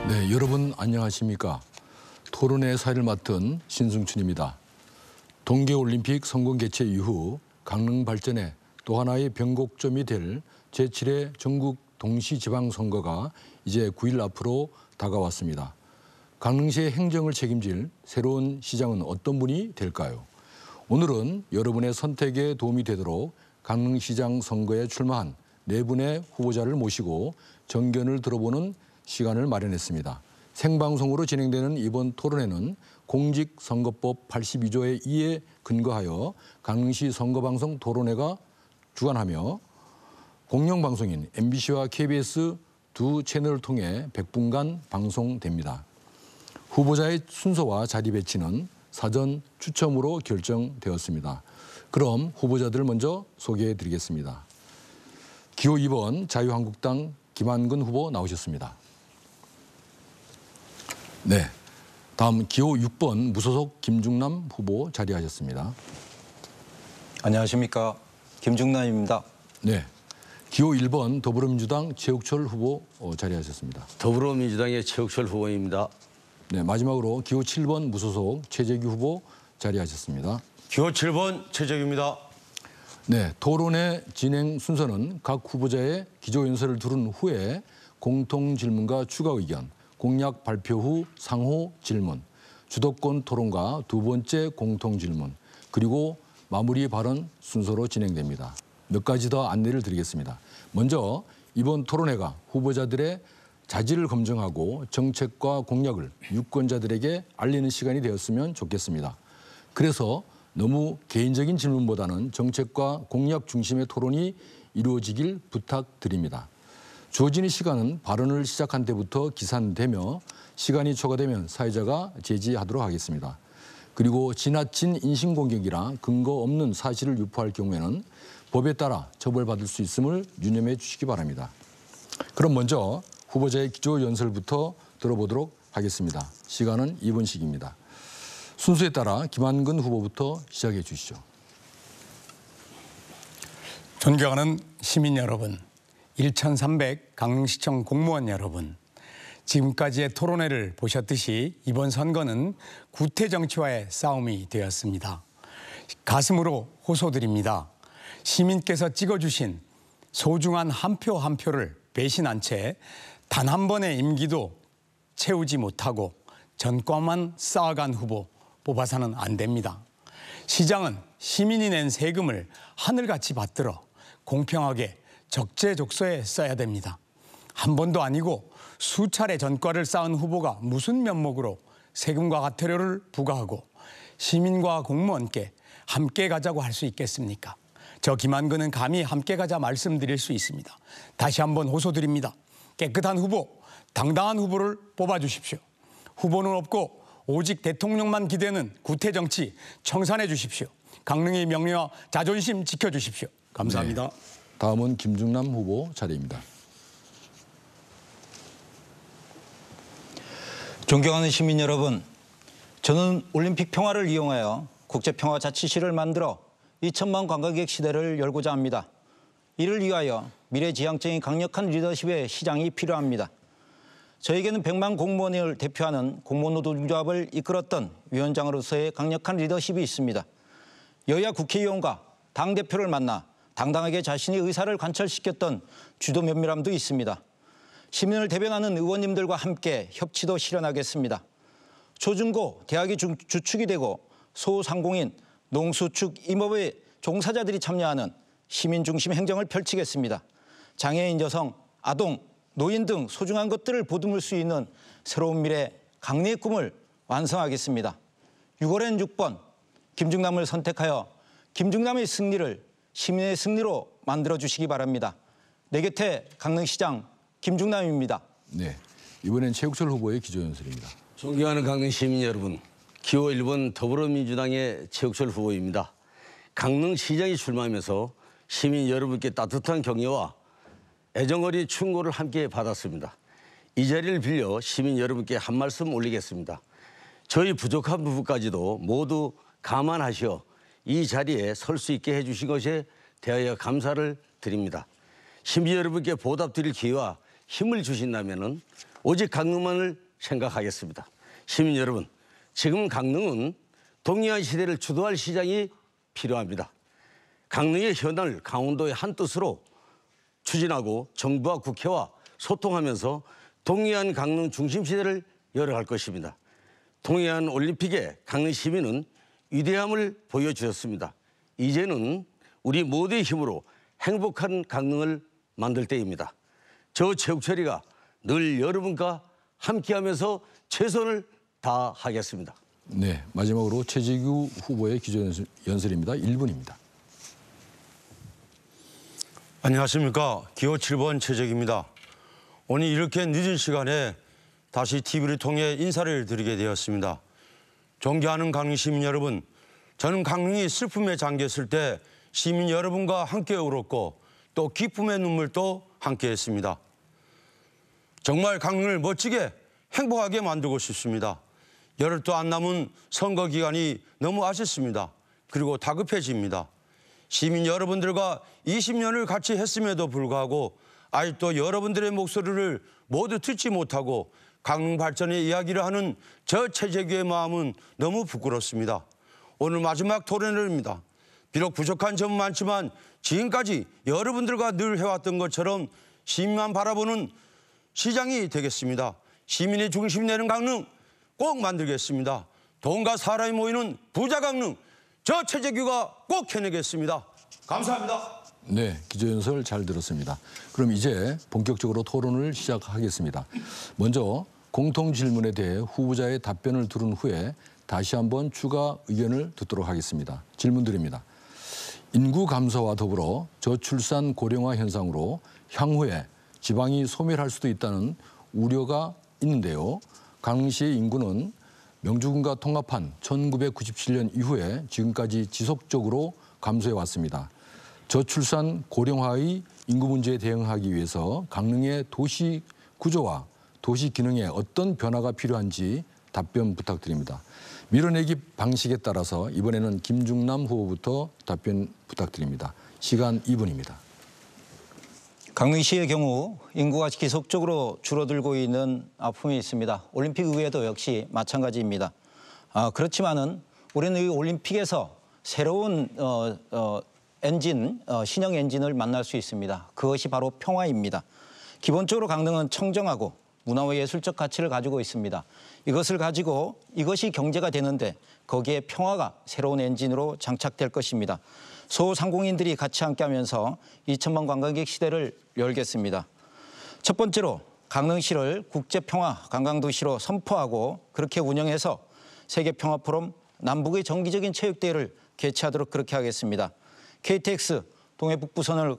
네, 여러분 안녕하십니까? 토론회 사회를 맡은 신승춘입니다. 동계올림픽 성공 개최 이후 강릉 발전에 또 하나의 변곡점이 될 제7회 전국 동시지방선거가 이제 9일 앞으로 다가왔습니다. 강릉시의 행정을 책임질 새로운 시장은 어떤 분이 될까요? 오늘은 여러분의 선택에 도움이 되도록 강릉시장 선거에 출마한 네 분의 후보자를 모시고 정견을 들어보는 시간을 마련했습니다. 생방송으로 진행되는 이번 토론회는 공직선거법 82조의 2에 근거하여 강릉시 선거방송 토론회가 주관하며 공영방송인 MBC와 KBS 두 채널을 통해 100분간 방송됩니다. 후보자의 순서와 자리 배치는 사전 추첨으로 결정되었습니다. 그럼 후보자들을 먼저 소개해 드리겠습니다. 기호 2번 자유한국당 김한근 후보 나오셨습니다. 네, 다음 기호 6번 무소속 김중남 후보 자리하셨습니다. 안녕하십니까, 김중남입니다. 네, 기호 1번 더불어민주당 최욱철 후보 자리하셨습니다. 더불어민주당의 최욱철 후보입니다. 네, 마지막으로 기호 7번 무소속 최재규 후보 자리하셨습니다. 기호 7번 최재규입니다. 네, 토론회 진행 순서는 각 후보자의 기조연설을 들은 후에 공통 질문과 추가 의견, 공약 발표 후 상호 질문, 주도권 토론과 두 번째 공통 질문, 그리고 마무리 발언 순서로 진행됩니다. 몇 가지 더 안내를 드리겠습니다. 먼저 이번 토론회가 후보자들의 자질을 검증하고 정책과 공약을 유권자들에게 알리는 시간이 되었으면 좋겠습니다. 그래서 너무 개인적인 질문보다는 정책과 공약 중심의 토론이 이루어지길 부탁드립니다. 주어진 시간은 발언을 시작한 때부터 기산되며 시간이 초과되면 사회자가 제지하도록 하겠습니다. 그리고 지나친 인신공격이나 근거 없는 사실을 유포할 경우에는 법에 따라 처벌받을 수 있음을 유념해 주시기 바랍니다. 그럼 먼저 후보자의 기조연설부터 들어보도록 하겠습니다. 시간은 2분씩입니다. 순서에 따라 김한근 후보부터 시작해 주시죠. 존경하는 시민 여러분, 1300 강릉시청 공무원 여러분, 지금까지의 토론회를 보셨듯이 이번 선거는 구태 정치와의 싸움이 되었습니다. 가슴으로 호소드립니다. 시민께서 찍어주신 소중한 한 표 한 표를 배신한 채 단 한 번의 임기도 채우지 못하고 전과만 쌓아간 후보 뽑아서는 안 됩니다. 시장은 시민이 낸 세금을 하늘같이 받들어 공평하게 적재적소에 써야 됩니다. 한 번도 아니고 수차례 전과를 쌓은 후보가 무슨 면목으로 세금과 과태료를 부과하고 시민과 공무원께 함께 가자고 할 수 있겠습니까? 저 김한근은 감히 함께 가자 말씀드릴 수 있습니다. 다시 한번 호소드립니다. 깨끗한 후보, 당당한 후보를 뽑아주십시오. 후보는 없고 오직 대통령만 기대는 구태정치 청산해 주십시오. 강릉의 명예와 자존심 지켜주십시오. 감사합니다. 네, 다음은 김중남 후보 차례입니다. 존경하는 시민 여러분, 저는 올림픽 평화를 이용하여 국제평화자치시를 만들어 2천만 관광객 시대를 열고자 합니다. 이를 위하여 미래지향적인 강력한 리더십의 시장이 필요합니다. 저에게는 100만 공무원을 대표하는 공무원 노동조합을 이끌었던 위원장으로서의 강력한 리더십이 있습니다. 여야 국회의원과 당대표를 만나 당당하게 자신의 의사를 관철시켰던 주도 면밀함도 있습니다. 시민을 대변하는 의원님들과 함께 협치도 실현하겠습니다. 초중고 대학이 주축이 되고 소상공인, 농수축, 임업의 종사자들이 참여하는 시민 중심 행정을 펼치겠습니다. 장애인, 여성, 아동, 노인 등 소중한 것들을 보듬을 수 있는 새로운 미래 강릉의 꿈을 완성하겠습니다. 6월엔 6번 김중남을 선택하여 김중남의 승리를 시민의 승리로 만들어주시기 바랍니다. 내 곁에 강릉시장 김중남입니다. 네, 이번엔 최욱철 후보의 기조연설입니다. 존경하는 강릉 시민 여러분, 기호 1번 더불어민주당의 최욱철 후보입니다. 강릉시장이 출마하면서 시민 여러분께 따뜻한 격려와 애정어린 충고를 함께 받았습니다. 이 자리를 빌려 시민 여러분께 한 말씀 올리겠습니다. 저희 부족한 부분까지도 모두 감안하시어 이 자리에 설 수 있게 해주신 것에 대하여 감사를 드립니다. 시민 여러분께 보답드릴 기회와 힘을 주신다면 오직 강릉만을 생각하겠습니다. 시민 여러분, 지금 강릉은 동해안 시대를 주도할 시장이 필요합니다. 강릉의 현안을 강원도의 한뜻으로 추진하고 정부와 국회와 소통하면서 동해안 강릉 중심 시대를 열어갈 것입니다. 동해안 올림픽에 강릉 시민은 위대함을 보여주셨습니다. 이제는 우리 모두의 힘으로 행복한 강릉을 만들 때입니다. 저 최욱철이가 늘 여러분과 함께하면서 최선을 다하겠습니다. 네, 마지막으로 최재규 후보의 기조연설입니다. 1분입니다. 안녕하십니까. 기호 7번 최재규입니다. 오늘 이렇게 늦은 시간에 다시 TV를 통해 인사를 드리게 되었습니다. 존경하는 강릉 시민 여러분, 저는 강릉이 슬픔에 잠겼을 때 시민 여러분과 함께 울었고 또 기쁨의 눈물도 함께 했습니다. 정말 강릉을 멋지게 행복하게 만들고 싶습니다. 열흘도 안 남은 선거 기간이 너무 아쉽습니다. 그리고 다급해집니다. 시민 여러분들과 20년을 같이 했음에도 불구하고 아직도 여러분들의 목소리를 모두 듣지 못하고 강릉 발전의 이야기를 하는 저 최재규의 마음은 너무 부끄럽습니다. 오늘 마지막 토론회입니다. 비록 부족한 점은 많지만 지금까지 여러분들과 늘 해왔던 것처럼 시민만 바라보는 시장이 되겠습니다. 시민의 중심 내는 강릉 꼭 만들겠습니다. 돈과 사람이 모이는 부자 강릉, 저 최재규가 꼭 해내겠습니다. 감사합니다. 네, 기조연설 잘 들었습니다. 그럼 이제 본격적으로 토론을 시작하겠습니다. 먼저 공통 질문에 대해 후보자의 답변을 들은 후에 다시 한번 추가 의견을 듣도록 하겠습니다. 질문 드립니다. 인구 감소와 더불어 저출산 고령화 현상으로 향후에 지방이 소멸할 수도 있다는 우려가 있는데요. 강릉시의 인구는 명주군과 통합한 1997년 이후에 지금까지 지속적으로 감소해 왔습니다. 저출산 고령화의 인구 문제에 대응하기 위해서 강릉의 도시 구조와 도시 기능에 어떤 변화가 필요한지 답변 부탁드립니다. 밀어내기 방식에 따라서 이번에는 김중남 후보부터 답변 부탁드립니다. 시간 2분입니다. 강릉시의 경우 인구가 지속적으로 줄어들고 있는 아픔이 있습니다. 올림픽 이후에도 역시 마찬가지입니다. 그렇지만은 우리는 이 올림픽에서 새로운 신형 엔진을 만날 수 있습니다. 그것이 바로 평화입니다. 기본적으로 강릉은 청정하고 문화와 예술적 가치를 가지고 있습니다. 이것을 가지고 이것이 경제가 되는데 거기에 평화가 새로운 엔진으로 장착될 것입니다. 소상공인들이 같이 함께하면서 2천만 관광객 시대를 열겠습니다. 첫 번째로 강릉시를 국제평화 관광도시로 선포하고 그렇게 운영해서 세계평화포럼 남북의 정기적인 체육대회를 개최하도록 그렇게 하겠습니다. KTX 동해북부선을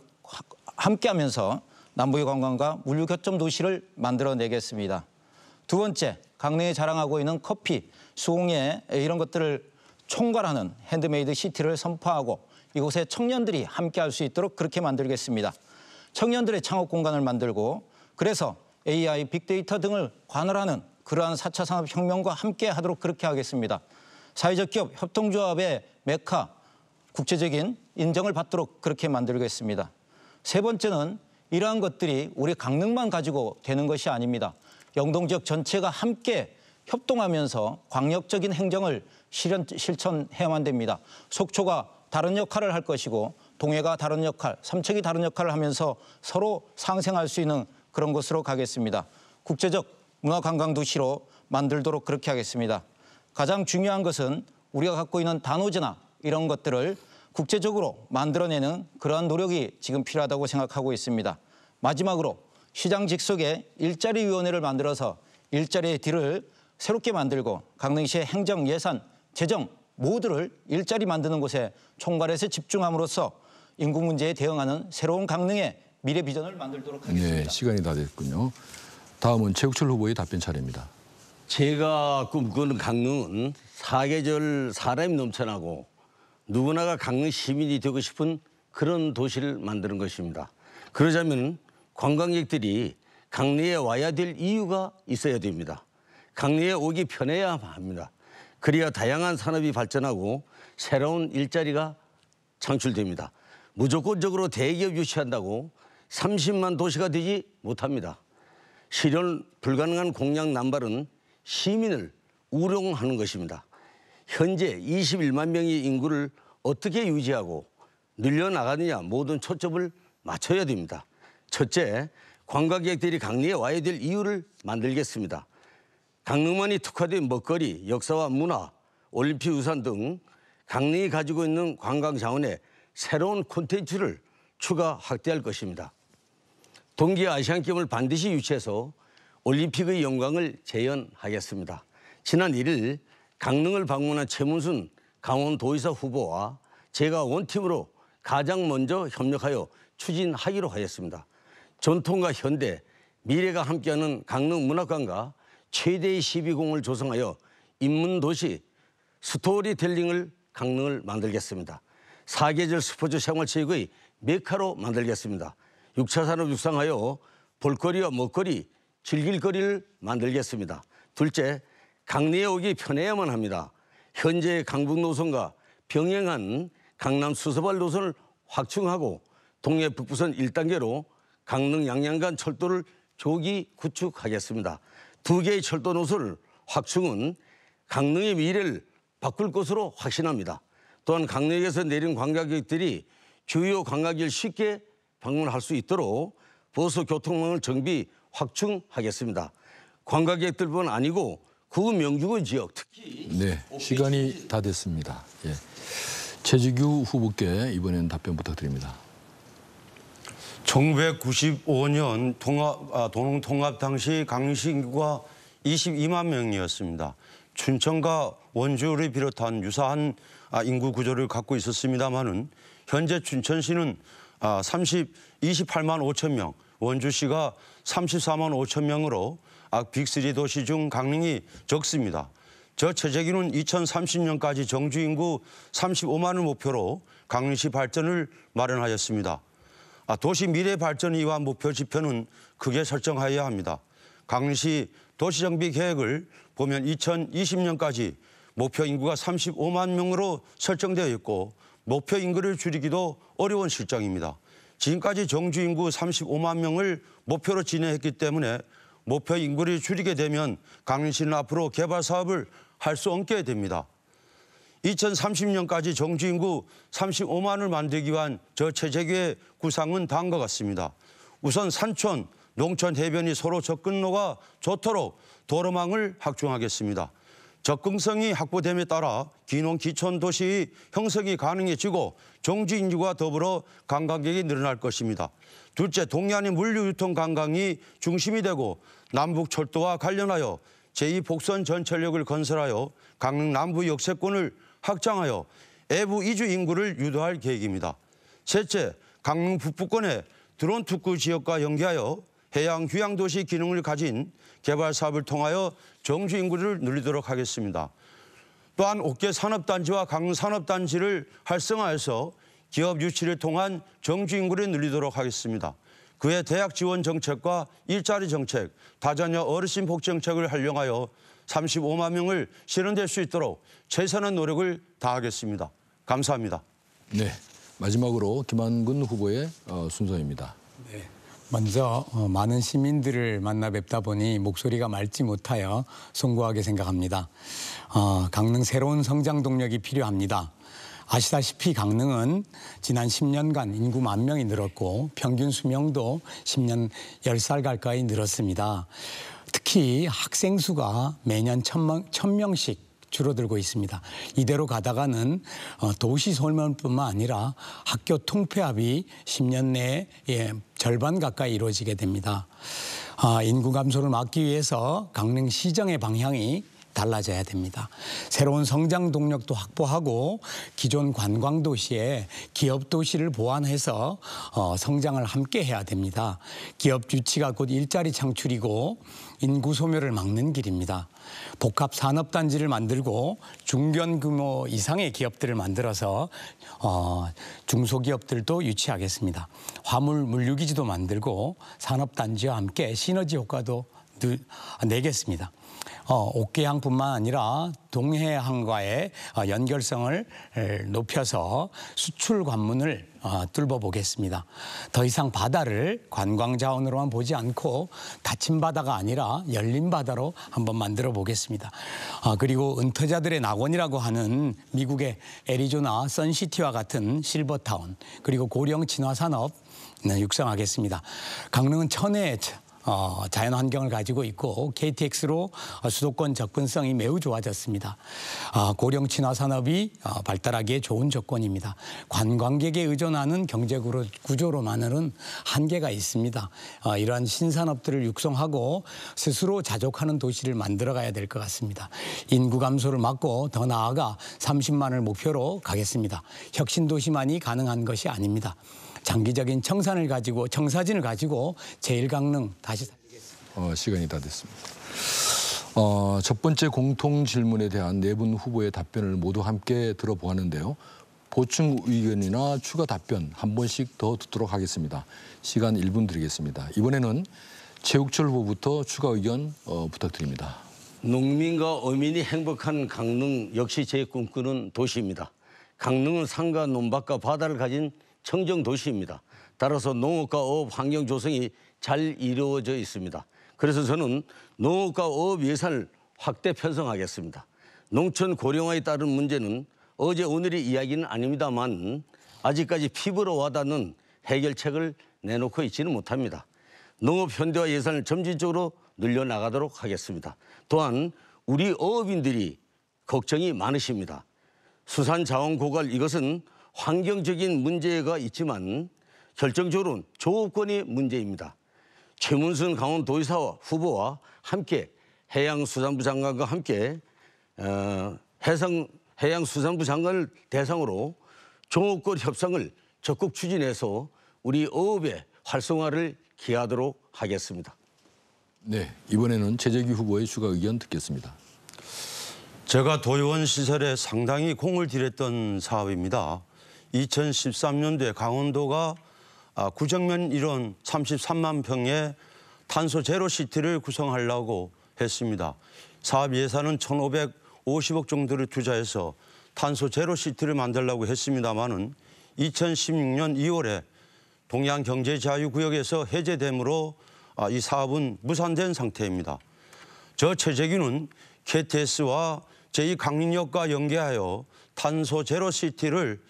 함께하면서 남북의 관광과 물류교점 도시를 만들어내겠습니다. 두 번째, 강릉에 자랑하고 있는 커피, 수공예 이런 것들을 총괄하는 핸드메이드 시티를 선포하고 이곳에 청년들이 함께할 수 있도록 그렇게 만들겠습니다. 청년들의 창업 공간을 만들고 그래서 AI, 빅데이터 등을 관할하는 그러한 4차 산업혁명과 함께하도록 그렇게 하겠습니다. 사회적 기업 협동조합의 메카, 국제적인 인정을 받도록 그렇게 만들겠습니다. 세 번째는 이러한 것들이 우리 강릉만 가지고 되는 것이 아닙니다. 영동 지역 전체가 함께 협동하면서 광역적인 행정을 실천해야만 됩니다. 속초가 다른 역할을 할 것이고 동해가 다른 역할, 삼척이 다른 역할을 하면서 서로 상생할 수 있는 그런 곳으로 가겠습니다. 국제적 문화관광도시로 만들도록 그렇게 하겠습니다. 가장 중요한 것은 우리가 갖고 있는 단오제나 이런 것들을 국제적으로 만들어내는 그러한 노력이 지금 필요하다고 생각하고 있습니다. 마지막으로 시장 직속에 일자리위원회를 만들어서 일자리의 딜을 새롭게 만들고 강릉시의 행정, 예산, 재정 모두를 일자리 만드는 곳에 총괄해서 집중함으로써 인구 문제에 대응하는 새로운 강릉의 미래 비전을 만들도록 하겠습니다. 네, 시간이 다 됐군요. 다음은 최욱철 후보의 답변 차례입니다. 제가 꿈꾸는 강릉은 사계절 사람이 넘쳐나고 누구나가 강릉 시민이 되고 싶은 그런 도시를 만드는 것입니다. 그러자면 관광객들이 강릉에 와야 될 이유가 있어야 됩니다. 강릉에 오기 편해야 합니다. 그래야 다양한 산업이 발전하고 새로운 일자리가 창출됩니다. 무조건적으로 대기업 유치한다고 30만 도시가 되지 못합니다. 실현 불가능한 공약 남발은 시민을 우롱하는 것입니다. 현재 21만 명의 인구를 어떻게 유지하고 늘려나가느냐 모든 초점을 맞춰야 됩니다. 첫째, 관광객들이 강릉에 와야 될 이유를 만들겠습니다. 강릉만이 특화된 먹거리, 역사와 문화, 올림픽 유산 등 강릉이 가지고 있는 관광 자원에 새로운 콘텐츠를 추가 확대할 것입니다. 동계 아시안게임을 반드시 유치해서 올림픽의 영광을 재현하겠습니다. 지난 1일 강릉을 방문한 최문순 강원도의사 후보와 제가 원팀으로 가장 먼저 협력하여 추진하기로 하였습니다. 전통과 현대, 미래가 함께하는 강릉 문화관과 최대의 시비공을 조성하여 인문도시 스토리텔링을 강릉을 만들겠습니다. 사계절 스포츠 생활체육의 메카로 만들겠습니다. 6차 산업 육성하여 볼거리와 먹거리, 즐길거리를 만들겠습니다. 둘째, 강릉에 오기 편해야만 합니다. 현재 강북 노선과 병행한 강남 수서발 노선을 확충하고 동해 북부선 1단계로 강릉 양양간 철도를 조기 구축하겠습니다. 2개의 철도 노선을 확충은 강릉의 미래를 바꿀 것으로 확신합니다. 또한 강릉에서 내린 관광객들이 주요 관광지를 쉽게 방문할 수 있도록 보수 교통망을 정비 확충하겠습니다. 관광객들뿐 아니고 구명주의 지역 특히 네, 시간이 다 됐습니다. 예. 최지규 후보께 이번엔 답변 부탁드립니다. 1995년 도농통합 당시 강릉시 인구가 22만 명이었습니다. 춘천과 원주를 비롯한 유사한 인구 구조를 갖고 있었습니다마는 현재 춘천시는 28만 5천 명, 원주시가 34만 5천 명으로 빅3 도시 중 강릉이 적습니다. 저 최재규는 2030년까지 정주 인구 35만을 목표로 강릉시 발전을 마련하였습니다. 도시 미래 발전을 위한 목표 지표는 크게 설정하여야 합니다. 강릉시 도시정비 계획을 보면 2020년까지 목표 인구가 35만 명으로 설정되어 있고 목표 인구를 줄이기도 어려운 실정입니다. 지금까지 정주 인구 35만 명을 목표로 진행했기 때문에 목표 인구를 줄이게 되면 강릉시는 앞으로 개발 사업을 할 수 없게 됩니다. 2030년까지 정주 인구 35만을 만들기 위한 저 최재규의 구상은 다음과 같습니다. 우선 산촌, 농촌 해변이 서로 접근로가 좋도록 도로망을 확충하겠습니다. 접근성이 확보됨에 따라 기농 기촌 도시 형성이 가능해지고 정주 인구와 더불어 관광객이 늘어날 것입니다. 둘째, 동해안의 물류 유통 관광이 중심이 되고 남북 철도와 관련하여 제2복선 전철역을 건설하여 강릉 남부 역세권을 확장하여 외부 이주 인구를 유도할 계획입니다. 셋째, 강릉 북부권의 드론 특구 지역과 연계하여 해양 휴양 도시 기능을 가진 개발 사업을 통하여 정주 인구를 늘리도록 하겠습니다. 또한 옥계 산업단지와 강릉 산업단지를 활성화해서 기업 유치를 통한 정주 인구를 늘리도록 하겠습니다. 그의 대학 지원 정책과 일자리 정책, 다자녀 어르신 복 정책을 활용하여 35만 명을 실현될 수 있도록 최선의 노력을 다하겠습니다. 감사합니다. 네, 마지막으로 김한근 후보의 순서입니다. 네. 먼저 많은 시민들을 만나 뵙다 보니 목소리가 맑지 못하여 송구하게 생각합니다. 강릉 새로운 성장 동력이 필요합니다. 아시다시피 강릉은 지난 10년간 인구 10,000명이 늘었고 평균 수명도 10살 가까이 늘었습니다. 특히 학생 수가 매년 1,000명씩 줄어들고 있습니다. 이대로 가다가는 도시 소멸뿐만 아니라 학교 통폐합이 10년 내에 절반 가까이 이루어지게 됩니다. 인구 감소를 막기 위해서 강릉 시정의 방향이 달라져야 됩니다. 새로운 성장 동력도 확보하고 기존 관광 도시에 기업 도시를 보완해서 성장을 함께 해야 됩니다. 기업 유치가 곧 일자리 창출이고 인구 소멸을 막는 길입니다. 복합 산업단지를 만들고 중견 규모 이상의 기업들을 만들어서 중소기업들도 유치하겠습니다. 화물 물류기지도 만들고 산업단지와 함께 시너지 효과도 내겠습니다. 옥계항뿐만 아니라 동해항과의 연결성을 높여서 수출 관문을 뚫어 보겠습니다. 더 이상 바다를 관광 자원으로만 보지 않고 닫힌 바다가 아니라 열린 바다로 한번 만들어 보겠습니다. 그리고 은퇴자들의 낙원이라고 하는 미국의 애리조나 선시티와 같은 실버타운, 그리고 고령 친화 산업 육성하겠습니다. 강릉은 천혜의 자연 환경을 가지고 있고 KTX로 수도권 접근성이 매우 좋아졌습니다. 고령 친화 산업이 발달하기에 좋은 조건입니다. 관광객에 의존하는 경제 구조로만은 한계가 있습니다. 이러한 신산업들을 육성하고 스스로 자족하는 도시를 만들어가야 될 것 같습니다. 인구 감소를 막고 더 나아가 30만을 목표로 가겠습니다. 혁신 도시만이 가능한 것이 아닙니다. 장기적인 청사진을 가지고 제1강릉 다시 살리겠습니다. 시간이 다 됐습니다. 첫 번째 공통 질문에 대한 네 분 후보의 답변을 모두 함께 들어보았는데요. 보충 의견이나 추가 답변 한 번씩 더 듣도록 하겠습니다. 시간 1분 드리겠습니다. 이번에는 최욱철 후보부터 추가 의견 부탁드립니다. 농민과 어민이 행복한 강릉 역시 제 꿈꾸는 도시입니다. 강릉은 산과 논밭과 바다를 가진 청정 도시입니다. 따라서 농업과 어업 환경 조성이 잘 이루어져 있습니다. 그래서 저는 농업과 어업 예산을 확대 편성하겠습니다. 농촌 고령화에 따른 문제는 어제 오늘의 이야기는 아닙니다만 아직까지 피부로 와닿는 해결책을 내놓고 있지는 못합니다. 농업 현대화 예산을 점진적으로 늘려나가도록 하겠습니다. 또한 우리 어업인들이 걱정이 많으십니다. 수산자원 고갈, 이것은 환경적인 문제가 있지만 결정적으로는 조업권의 문제입니다. 최문순 강원도지사 후보와 함께 해양수산부 장관과 함께 해양수산부 장관을 대상으로 조업권 협상을 적극 추진해서 우리 어업의 활성화를 기하도록 하겠습니다. 네, 이번에는 최재규 후보의 추가 의견 듣겠습니다. 제가 도의원 시절에 상당히 공을 들였던 사업입니다. 2013년도에 강원도가 구정면 일원 33만 평의 탄소 제로 시티를 구성하려고 했습니다. 사업 예산은 1,550억 정도를 투자해서 탄소 제로 시티를 만들려고 했습니다마는 2016년 2월에 동해안경제자유구역에서 해제되므로 이 사업은 무산된 상태입니다. 저 최재규는 KTX와 제2강릉역과 연계하여 탄소 제로 시티를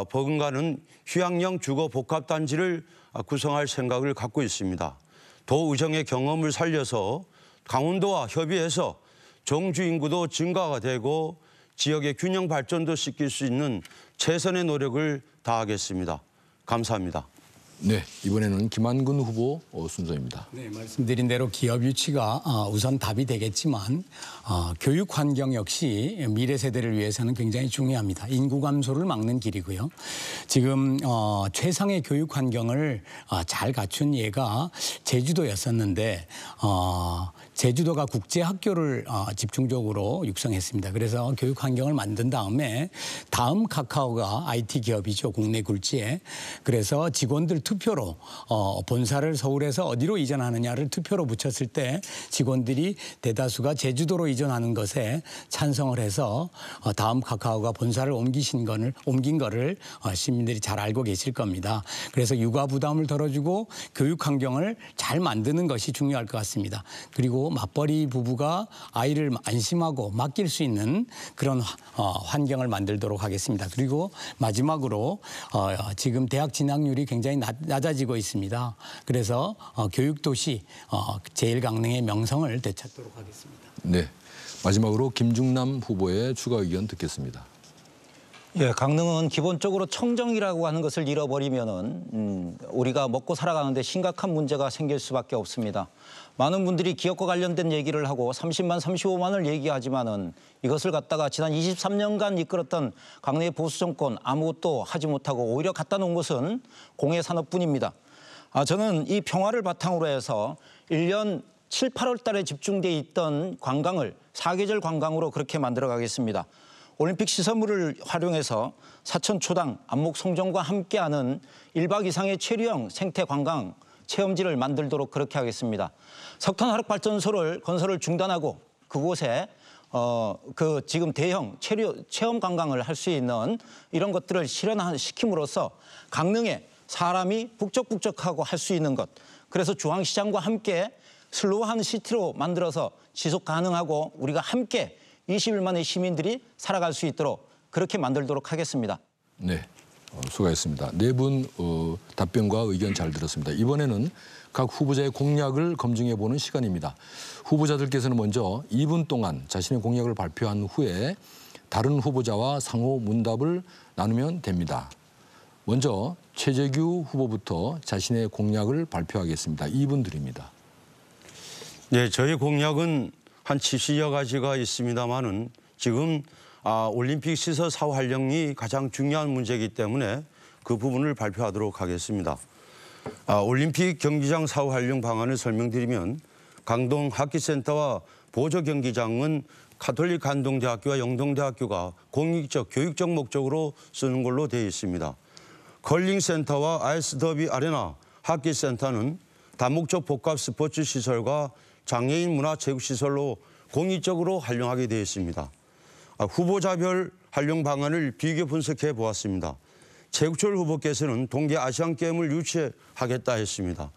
버금가는 휴양형 주거 복합단지를 구성할 생각을 갖고 있습니다. 도의정의 경험을 살려서 강원도와 협의해서 정주 인구도 증가가 되고 지역의 균형 발전도 시킬 수 있는 최선의 노력을 다하겠습니다. 감사합니다. 네, 이번에는 김한근 후보 순서입니다. 네, 말씀드린 대로 기업 유치가 우선 답이 되겠지만 교육 환경 역시 미래 세대를 위해서는 굉장히 중요합니다. 인구 감소를 막는 길이고요. 지금 최상의 교육 환경을 잘 갖춘 예가 제주도였었는데 제주도가 국제학교를 집중적으로 육성했습니다. 그래서 교육 환경을 만든 다음에 다음 카카오가 IT 기업이죠. 국내 굴지에. 그래서 직원들 투표로 본사를 서울에서 어디로 이전하느냐를 투표로 붙였을 때 직원들이 대다수가 제주도로 이전하는 것에 찬성을 해서 다음 카카오가 본사를 옮긴 거를 시민들이 잘 알고 계실 겁니다. 그래서 육아 부담을 덜어주고 교육 환경을 잘 만드는 것이 중요할 것 같습니다. 그리고 맞벌이 부부가 아이를 안심하고 맡길 수 있는 그런 환경을 만들도록 하겠습니다. 그리고 마지막으로 지금 대학 진학률이 굉장히 낮아지고 있습니다. 그래서 교육도시 제1강릉의 명성을 되찾도록 하겠습니다. 네, 마지막으로 김중남 후보의 추가 의견 듣겠습니다. 예, 강릉은 기본적으로 청정이라고 하는 것을 잃어버리면은 우리가 먹고 살아가는데 심각한 문제가 생길 수밖에 없습니다. 많은 분들이 기업과 관련된 얘기를 하고 30만, 35만을 얘기하지만은 이것을 갖다가 지난 23년간 이끌었던 강릉의 보수 정권 아무것도 하지 못하고 오히려 갖다 놓은 것은 공해 산업뿐입니다. 저는 이 평화를 바탕으로 해서 1년 7, 8월 달에 집중돼 있던 관광을 사계절 관광으로 그렇게 만들어 가겠습니다. 올림픽 시설물을 활용해서 사천 초당, 안목 송정과 함께하는 1박 이상의 체류형 생태 관광 체험지를 만들도록 그렇게 하겠습니다. 석탄 화력 발전소를 건설을 중단하고 그곳에 그 지금 대형 체험 관광을 할 수 있는 이런 것들을 실현시킴으로써 강릉에 사람이 북적북적하고 할 수 있는 것, 그래서 중앙시장과 함께 슬로우한 시티로 만들어서 지속 가능하고 우리가 함께 21만의 시민들이 살아갈 수 있도록 그렇게 만들도록 하겠습니다. 네, 수고하셨습니다. 네 분 답변과 의견 잘 들었습니다. 이번에는 각 후보자의 공약을 검증해보는 시간입니다. 후보자들께서는 먼저 2분 동안 자신의 공약을 발표한 후에 다른 후보자와 상호 문답을 나누면 됩니다. 먼저 최재규 후보부터 자신의 공약을 발표하겠습니다. 2분 드립니다. 네, 저희 공약은 한 70여 가지가 있습니다만은 지금 올림픽 시설 사후 활용이 가장 중요한 문제이기 때문에 그 부분을 발표하도록 하겠습니다. 올림픽 경기장 사후 활용 방안을 설명드리면 강동 하키센터와 보조 경기장은 가톨릭 한동대학교와 영동대학교가 공익적, 교육적 목적으로 쓰는 걸로 되어 있습니다. 컬링센터와 아이스더비 아레나 하키센터는 다목적 복합 스포츠 시설과 장애인 문화체육시설로 공익적으로 활용하게 되어 있습니다. 후보자별 활용 방안을 비교 분석해 보았습니다. 최국철 후보께서는 동계 아시안게임을 유치하겠다 했습니다.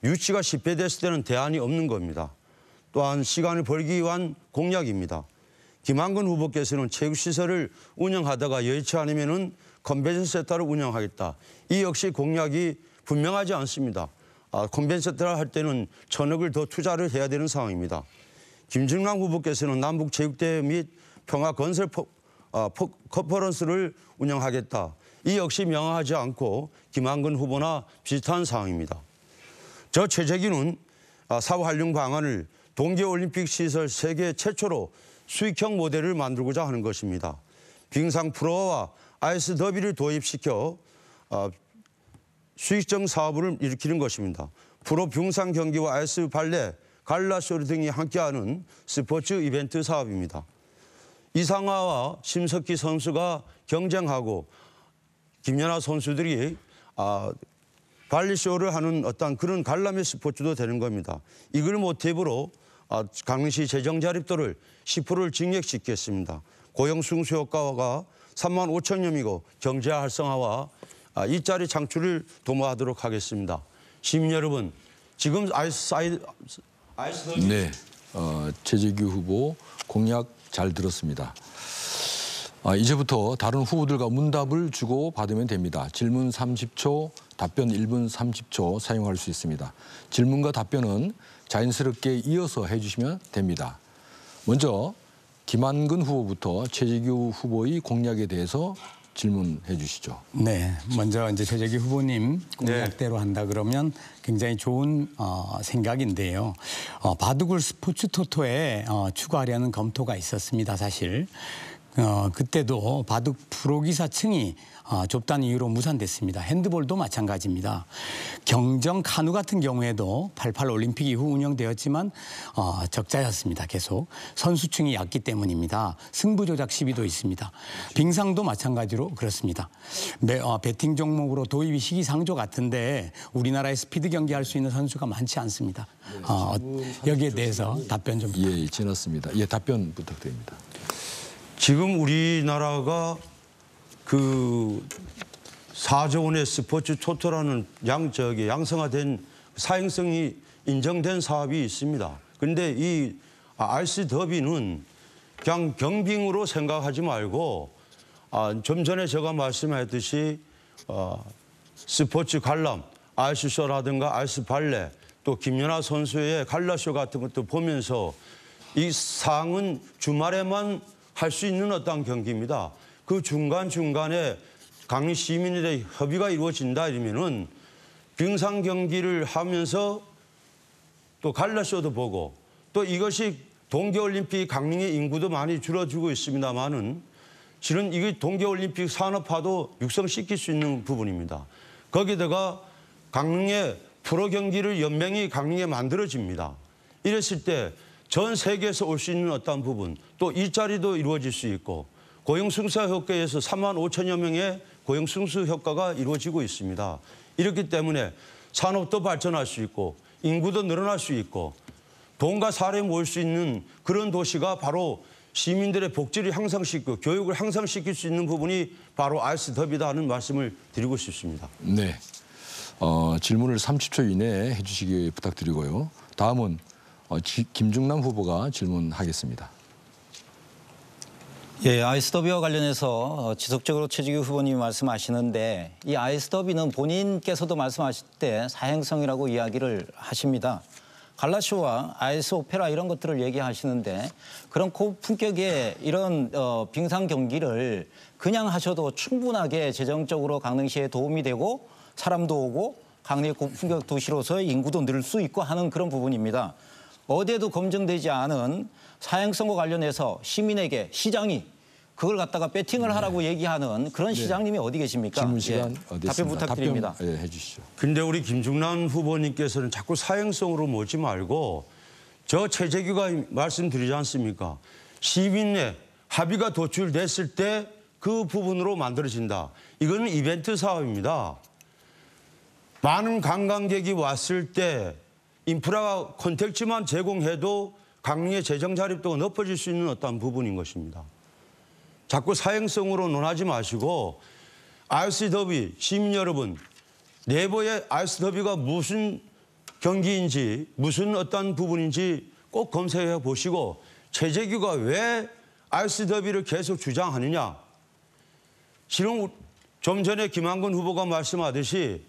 유치가 실패됐을 때는 대안이 없는 겁니다. 또한 시간을 벌기 위한 공약입니다. 김한근 후보께서는 체육시설을 운영하다가 여의치 않으면 컨벤션 센터를 운영하겠다. 이 역시 공약이 분명하지 않습니다. 컨벤션 센터를 할 때는 1,000억을 더 투자를 해야 되는 상황입니다. 김정남 후보께서는 남북체육대회 및 평화건설 컨퍼런스를 운영하겠다. 이 역시 명확하지 않고 김한근 후보나 비슷한 상황입니다. 저 최재규는 사후 활용 방안을 동계올림픽 시설 세계 최초로 수익형 모델을 만들고자 하는 것입니다. 빙상 프로와 아이스 더비를 도입시켜 수익적 사업을 일으키는 것입니다. 프로 빙상 경기와 아이스 발레, 갈라쇼 등이 함께하는 스포츠 이벤트 사업입니다. 이상화와 심석희 선수가 경쟁하고 김연아 선수들이 발리쇼를 하는 어떤 그런 관람의 스포츠도 되는 겁니다. 이걸 모티브로 강릉시 재정 자립도를 10%를 증액시키겠습니다. 고용 승수 효과가 3만 5천여 명이고 경제 활성화와 일자리 창출을 도모하도록 하겠습니다. 시민 여러분, 지금 네, 최재규 후보 공약 잘 들었습니다. 이제부터 다른 후보들과 문답을 주고 받으면 됩니다. 질문 30초, 답변 1분 30초 사용할 수 있습니다. 질문과 답변은 자연스럽게 이어서 해주시면 됩니다. 먼저 김한근 후보부터 최재규 후보의 공약에 대해서 질문해 주시죠. 네, 먼저 이제 최재규 후보님 공약대로 한다 그러면 굉장히 좋은 생각인데요. 바둑을 스포츠 토토에 추가하려는 검토가 있었습니다, 사실. 그때도 바둑 프로기사층이 좁다는 이유로 무산됐습니다. 핸드볼도 마찬가지입니다. 경정 카누 같은 경우에도 88 올림픽 이후 운영되었지만 적자였습니다. 계속 선수층이 얕기 때문입니다. 승부 조작 시비도 있습니다. 빙상도 마찬가지로 그렇습니다. 배팅 종목으로 도입이 시기상조 같은데 우리나라에 스피드 경기할 수 있는 선수가 많지 않습니다. 여기에 대해서 답변 좀. 예, 지났습니다. 예, 답변 부탁드립니다. 지금 우리나라가 그 4조 원의 스포츠 토토라는 양성화된 사행성이 인정된 사업이 있습니다. 그런데 이 아이스 더비는 그냥 경빙으로 생각하지 말고 좀 전에 제가 말씀했듯이 스포츠 관람, 아이스쇼라든가 아이스 발레, 또 김연아 선수의 갈라쇼 같은 것도 보면서 이 사항은 주말에만 할 수 있는 어떤 경기입니다. 그 중간중간에 강릉 시민들의 협의가 이루어진다 이러면은 빙상 경기를 하면서 또 갈라쇼도 보고 또 이것이 동계올림픽 강릉의 인구도 많이 줄어들고 있습니다만은 실은 이게 동계올림픽 산업화도 육성시킬 수 있는 부분입니다. 거기다가 강릉의 프로 경기를 연맹이 강릉에 만들어집니다. 이랬을 때 전 세계에서 올 수 있는 어떤 부분 또 일자리도 이루어질 수 있고 고용승수 효과에서 3만 5천여 명의 고용승수 효과가 이루어지고 있습니다. 이렇기 때문에 산업도 발전할 수 있고 인구도 늘어날 수 있고 돈과 사람이 모일 수 있는 그런 도시가 바로 시민들의 복지를 향상시키고 교육을 향상시킬 수 있는 부분이 바로 ISW다 하는 말씀을 드리고 싶습니다. 네. 질문을 30초 이내에 해주시기 부탁드리고요. 다음은 김중남 후보가 질문하겠습니다. 예, ISW와 관련해서 지속적으로 최재규 후보님이 말씀하시는데 이 ISW는 본인께서도 말씀하실 때 사행성이라고 이야기를 하십니다. 갈라쇼와 아이스 오페라 이런 것들을 얘기하시는데 그런 고품격의 이런 빙상 경기를 그냥 하셔도 충분하게 재정적으로 강릉시에 도움이 되고 사람도 오고 강릉의 고품격 도시로서의 인구도 늘 수 있고 하는 그런 부분입니다. 어디에도 검증되지 않은 사행성과 관련해서 시민에게 시장이 그걸 갖다가 배팅을 하라고 얘기하는 그런 시장님이 어디 계십니까? 질문 시간 됐습니다. 답변 부탁드립니다. 답변 해주시죠. 근데 우리 김중남 후보님께서는 자꾸 사행성으로 모지 말고 저 최재규가 말씀드리지 않습니까? 시민의 합의가 도출됐을 때 그 부분으로 만들어진다. 이거는 이벤트 사업입니다. 많은 관광객이 왔을 때 인프라 콘텐츠만 제공해도 강릉의 재정 자립도가 높아질 수 있는 어떤 부분인 것입니다. 자꾸 사행성으로 논하지 마시고 아이스 더비 시민 여러분 네이버에 아이스 더비가 무슨 경기인지 무슨 어떤 부분인지 꼭 검색해 보시고 최재규가 왜 아이스 더비를 계속 주장하느냐. 지금 좀 전에 김한근 후보가 말씀하듯이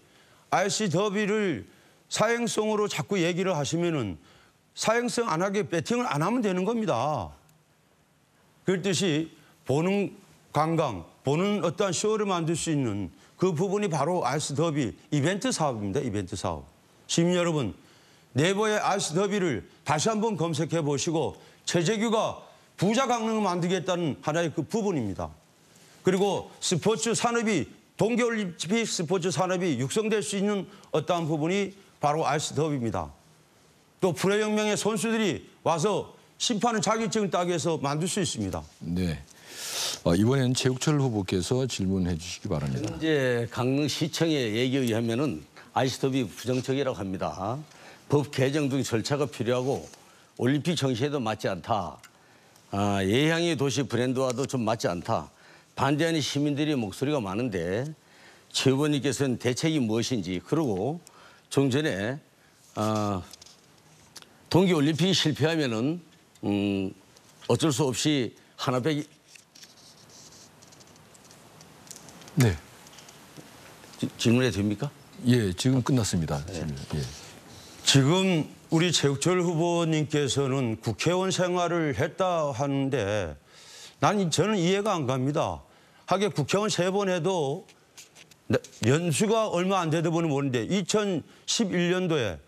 아이스 더비를 사행성으로 자꾸 얘기를 하시면은 사행성 안 하게 배팅을 안 하면 되는 겁니다. 그렇듯이 보는 관광, 보는 어떠한 쇼를 만들 수 있는 그 부분이 바로 아이스 더비 이벤트 사업입니다. 이벤트 사업. 시민 여러분, 네이버의 아이스 더비를 다시 한번 검색해 보시고 최재규가 부자 강릉을 만들겠다는 하나의 그 부분입니다. 그리고 스포츠 산업이 동계올림픽 스포츠 산업이 육성될 수 있는 어떠한 부분이 바로 아이스 더비입니다. 또 프로혁명의 선수들이 와서 심판은 자격증을 따기 위해서 만들 수 있습니다. 네. 이번엔 최욱철 후보께서 질문해 주시기 바랍니다. 현재 강릉시청의 얘기에 의하면은 아이스더비 부정적이라고 합니다. 법 개정 등 절차가 필요하고 올림픽 정시에도 맞지 않다. 예향의 도시 브랜드와도 좀 맞지 않다. 반대하는 시민들의 목소리가 많은데 최 후보님께서는 대책이 무엇인지 그리고 좀 전에 동계올림픽이 실패하면은 어쩔 수 없이 하나밖에 네. 질문해도 됩니까? 예, 지금 끝났습니다. 질문. 예. 지금 우리 최욱철 후보님께서는 국회의원 생활을 했다 하는데 저는 이해가 안 갑니다. 하긴 국회의원 3번 해도 연수가 얼마 안 되다 보니 모르는데 2011년도에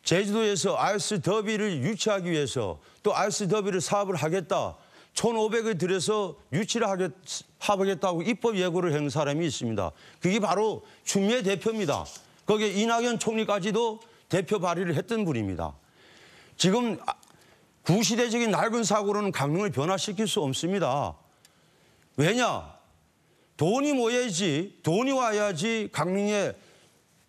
제주도에서 아이스 더비를 유치하기 위해서 또 아이스 더비를 사업을 하겠다. 1,500을 들여서 유치를 하겠다고 입법 예고를 한 사람이 있습니다. 그게 바로 추미애 대표입니다. 거기에 이낙연 총리까지도 대표 발의를 했던 분입니다. 지금 구시대적인 낡은 사고로는 강릉을 변화시킬 수 없습니다. 왜냐? 돈이 모여야지, 돈이 와야지 강릉의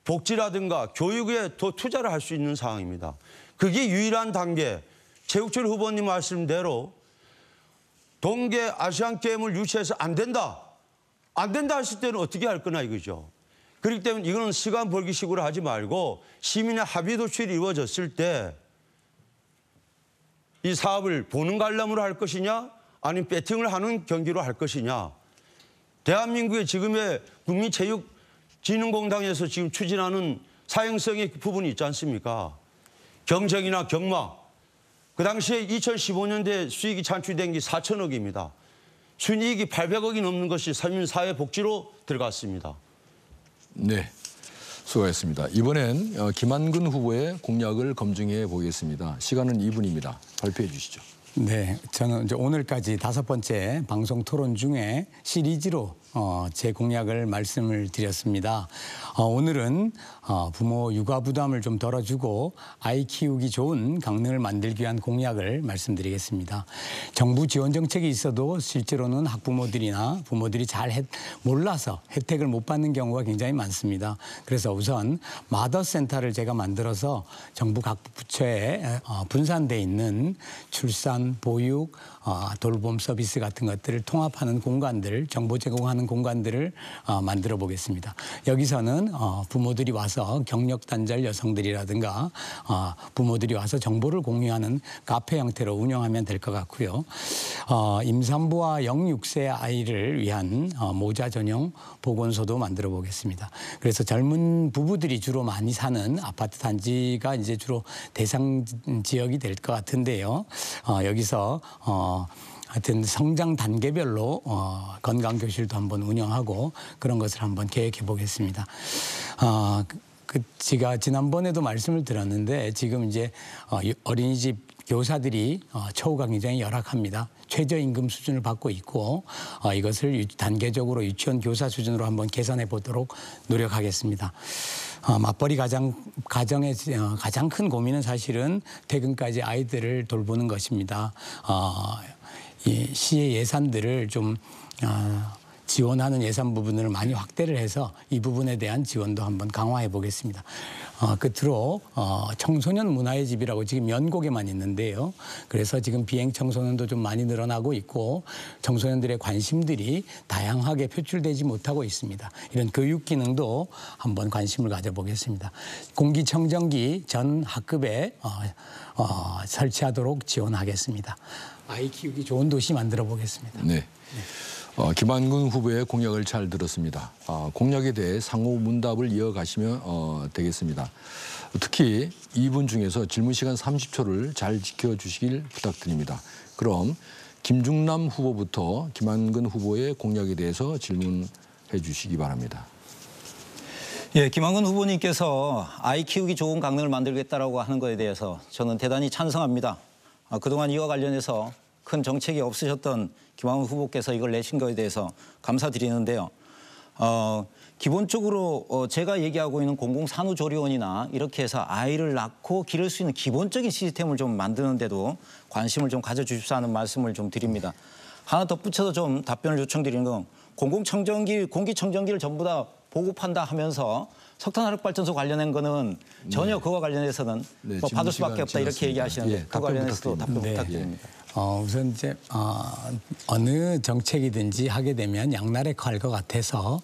복지라든가 교육에 더 투자를 할 수 있는 상황입니다. 그게 유일한 단계. 최욱철 후보님 말씀대로 동계 아시안게임을 유치해서 안 된다. 안 된다 하실 때는 어떻게 할 거나 이거죠. 그렇기 때문에 이거는 시간 벌기식으로 하지 말고 시민의 합의 도출이 이루어졌을 때 이 사업을 보는 관람으로 할 것이냐 아니면 배팅을 하는 경기로 할 것이냐. 대한민국의 지금의 국민체육진흥공단에서 지금 추진하는 사행성의 부분이 있지 않습니까? 경정이나 경마. 그 당시에 2015년도에 수익이 창출된 게 4천억입니다. 순이익이 800억이 넘는 것이 서민사회복지로 들어갔습니다. 네, 수고하셨습니다. 이번엔 김한근 후보의 공약을 검증해 보겠습니다. 시간은 2분입니다. 발표해 주시죠. 네, 저는 이제 오늘까지 5번째 방송 토론 중에 시리즈로 제 공약을 말씀을 드렸습니다. 오늘은 부모 육아 부담을 좀 덜어주고 아이 키우기 좋은 강릉을 만들기 위한 공약을 말씀드리겠습니다. 정부 지원 정책이 있어도 실제로는 학부모들이나 부모들이 잘 몰라서 혜택을 못 받는 경우가 굉장히 많습니다. 그래서 우선 마더센터를 제가 만들어서 정부 각 부처에 분산돼 있는 출산, 보육, 돌봄 서비스 같은 것들을 통합하는 공간들, 정보 제공하는 공간들을 만들어 보겠습니다. 여기서는 부모들이 와서 경력 단절 여성들이라든가 부모들이 와서 정보를 공유하는 카페 형태로 운영하면 될 것 같고요. 임산부와 0-6세 아이를 위한 모자 전용 보건소도 만들어 보겠습니다. 그래서 젊은 부부들이 주로 많이 사는 아파트 단지가 이제 주로 대상 지역이 될 것 같은데요. 여기서 하여튼 성장 단계별로 건강교실도 한번 운영하고 그런 것을 한번 계획해 보겠습니다. 제가 지난번에도 말씀을 드렸는데 지금 이제 어린이집 교사들이 처우가 굉장히 열악합니다. 최저임금 수준을 받고 있고 이것을 단계적으로 유치원 교사 수준으로 한번 개선해 보도록 노력하겠습니다. 맞벌이 가정의 가장 큰 고민은 사실은 퇴근까지 아이들을 돌보는 것입니다. 이 시의 예산들을 좀 지원하는 예산 부분을 많이 확대를 해서 이 부분에 대한 지원도 한번 강화해 보겠습니다. 끝으로 청소년 문화의 집이라고 지금 연곡에만 있는데요. 그래서 지금 비행 청소년도 좀 많이 늘어나고 있고 청소년들의 관심들이 다양하게 표출되지 못하고 있습니다. 이런 교육 기능도 한번 관심을 가져보겠습니다. 공기청정기 전 학급에 설치하도록 지원하겠습니다. 아이 키우기 좋은 도시 만들어 보겠습니다. 네. 김한근 후보의 공약을 잘 들었습니다. 공약에 대해 상호 문답을 이어가시면 되겠습니다. 특히 2분 중에서 질문 시간 30초를 잘 지켜주시길 부탁드립니다. 그럼 김중남 후보부터 김한근 후보의 공약에 대해서 질문해 주시기 바랍니다. 예, 김한근 후보님께서 아이 키우기 좋은 강릉을 만들겠다라고 하는 것에 대해서 저는 대단히 찬성합니다. 그동안 이와 관련해서 큰 정책이 없으셨던 김한근 후보께서 이걸 내신 것에 대해서 감사드리는데요. 기본적으로 제가 얘기하고 있는 공공산후조리원이나 이렇게 해서 아이를 낳고 기를 수 있는 기본적인 시스템을 좀 만드는 데도 관심을 좀 가져주십사 하는 말씀을 좀 드립니다. 하나 덧붙여서 좀 답변을 요청드리는 건 공기청정기를 전부 다 보급한다 하면서 석탄화력발전소 관련된 거는 전혀 그와 관련해서는 뭐 받을 수밖에 없다 이렇게 얘기하시는데 그 관련해서도 답변 부탁드립니다. 우선 이제 어느 정책이든지 하게 되면 양날의 칼과 같아서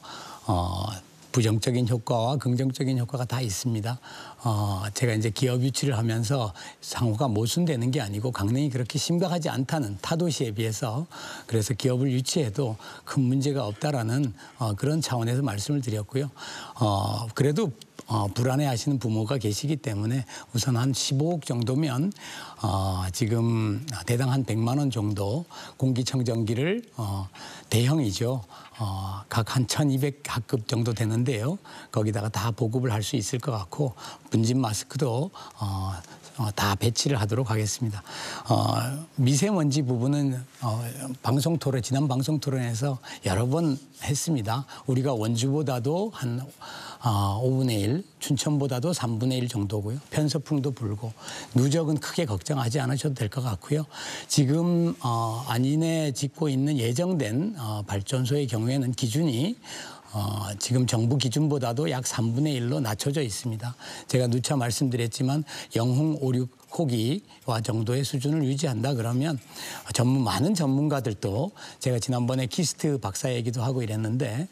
부정적인 효과와 긍정적인 효과가 다 있습니다. 제가 이제 기업 유치를 하면서 상호가 모순되는 게 아니고 강릉이 그렇게 심각하지 않다는 타 도시에 비해서 그래서 기업을 유치해도 큰 문제가 없다라는 그런 차원에서 말씀을 드렸고요. 그래도 불안해하시는 부모가 계시기 때문에 우선 한 15억 정도면 지금 대당 한 100만 원 정도 공기청정기를 대형이죠. 각 한 1200학급 정도 되는데요. 거기다가 다 보급을 할 수 있을 것 같고 분진 마스크도 다 배치를 하도록 하겠습니다. 미세먼지 부분은 지난 방송 토론에서 여러 번 했습니다. 우리가 원주보다도 한 5분의 1, 춘천보다도 3분의 1 정도고요. 편서풍도 불고 누적은 크게 걱정하지 않으셔도 될 것 같고요. 지금 안인에 짓고 있는 예정된 발전소의 경우에는 기준이 지금 정부 기준보다도 약 3분의 1로 낮춰져 있습니다. 제가 누차 말씀드렸지만 영흥 5, 6호기와 정도의 수준을 유지한다 그러면 많은 전문가들도 제가 지난번에 키스트 박사 얘기도 하고 이랬는데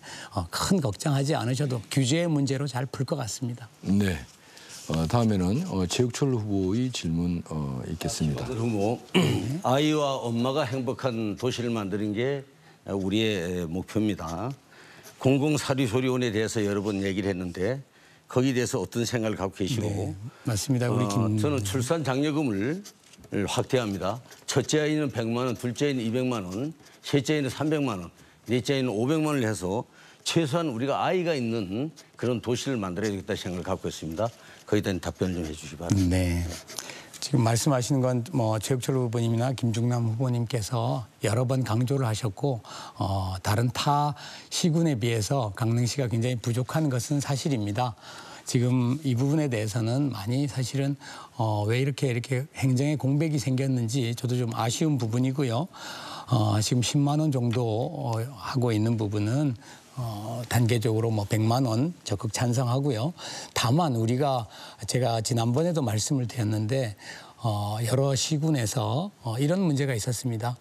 큰 걱정하지 않으셔도 규제의 문제로 잘 풀 것 같습니다. 네. 다음에는 최욱철 후보의 질문 있겠습니다. 후보, 아이와 엄마가 행복한 도시를 만드는 게 우리의 목표입니다. 공공사립소리원에 대해서 여러 번 얘기를 했는데 거기에 대해서 어떤 생각을 갖고 계시고 네, 맞습니다. 우리 저는 출산 장려금을 확대합니다. 첫째 아이는 100만 원, 둘째 아이는 200만 원, 셋째 아이는 300만 원, 넷째 아이는 500만 원을 해서 최소한 우리가 아이가 있는 그런 도시를 만들어야 되겠다 생각을 갖고 있습니다. 거기에 대한 답변을 좀 해 주시기 바랍니다. 네. 지금 말씀하시는 건 뭐 최욱철 후보님이나 김중남 후보님께서 여러 번 강조를 하셨고 다른 타 시군에 비해서 강릉시가 굉장히 부족한 것은 사실입니다. 지금 이 부분에 대해서는 많이 사실은 왜 이렇게 행정에 공백이 생겼는지 저도 좀 아쉬운 부분이고요. 지금 10만 원 정도 하고 있는 부분은 단계적으로 뭐 100만 원 적극 찬성하고요. 다만 우리가 제가 지난번에도 말씀을 드렸는데 여러 시군에서 이런 문제가 있었습니다.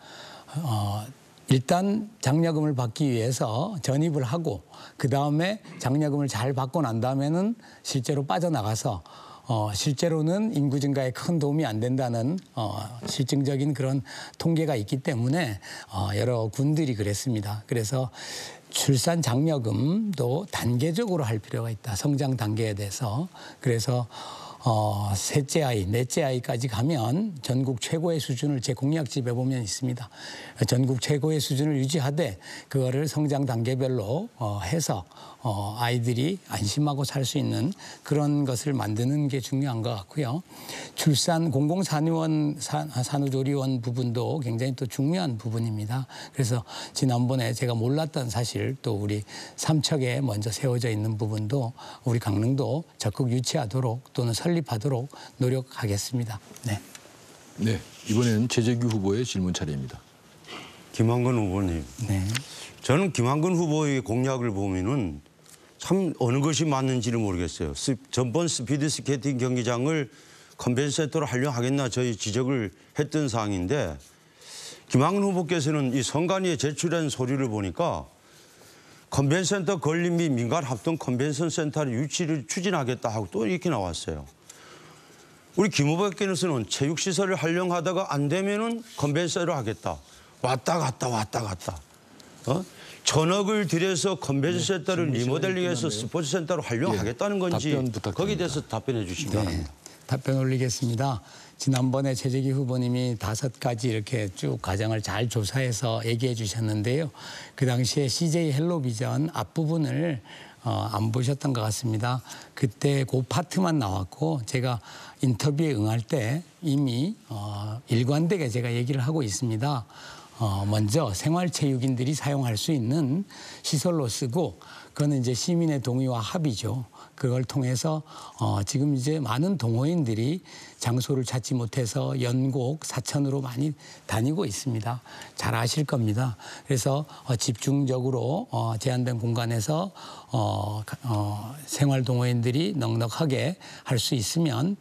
일단 장려금을 받기 위해서 전입을 하고 그다음에 장려금을 잘 받고 난 다음에는 실제로 빠져나가서 실제로는 인구 증가에 큰 도움이 안 된다는 실증적인 그런 통계가 있기 때문에 여러 군들이 그랬습니다. 그래서 출산 장려금도 단계적으로 할 필요가 있다. 성장 단계에 대해서. 그래서 셋째 아이, 넷째 아이까지 가면 전국 최고의 수준을 제 공약집에 보면 있습니다. 전국 최고의 수준을 유지하되 그거를 성장 단계별로 해서 아이들이 안심하고 살 수 있는 그런 것을 만드는 게 중요한 것 같고요. 출산 산후조리원 부분도 굉장히 또 중요한 부분입니다. 그래서 지난번에 제가 몰랐던 사실 또 우리 삼척에 먼저 세워져 있는 부분도 우리 강릉도 적극 유치하도록 또는 설립하도록 노력하겠습니다. 네. 네, 이번에는 최재규 후보의 질문 차례입니다. 김한근 후보님. 네. 저는 김한근 후보의 공약을 보면은 참 어느 것이 맞는지를 모르겠어요. 전번 스피드 스케이팅 경기장을 컨벤션센터로 활용하겠나 저희 지적을 했던 사항인데 김한근 후보께서는 이 선관위에 제출한 서류를 보니까 컨벤션센터 건립 및 민간 합동 컨벤션센터의 유치를 추진하겠다 하고 또 이렇게 나왔어요. 우리 김 후보께서는 체육시설을 활용하다가 안 되면은 컨벤션센터를 하겠다. 왔다 갔다. 전억을 들여서 컨벤션센터를 리모델링해서 스포츠센터로 활용하겠다는 건지 거기에 대해서 답변해 주시기 바랍니다. 답변 올리겠습니다. 지난번에 최재기 후보님이 5가지 이렇게 쭉 과정을 잘 조사해서 얘기해 주셨는데요. 그 당시에 CJ 헬로비전 앞부분을 안 보셨던 것 같습니다. 그때 그 파트만 나왔고 제가 인터뷰에 응할 때 이미 일관되게 제가 얘기를 하고 있습니다. 먼저 생활체육인들이 사용할 수 있는 시설로 쓰고 그거는 이제 시민의 동의와 합의죠. 그걸 통해서 지금 이제 많은 동호인들이 장소를 찾지 못해서 연곡, 사천으로 많이 다니고 있습니다. 잘 아실 겁니다. 그래서 집중적으로 제한된 공간에서 생활 동호인들이 넉넉하게 할 수 있으면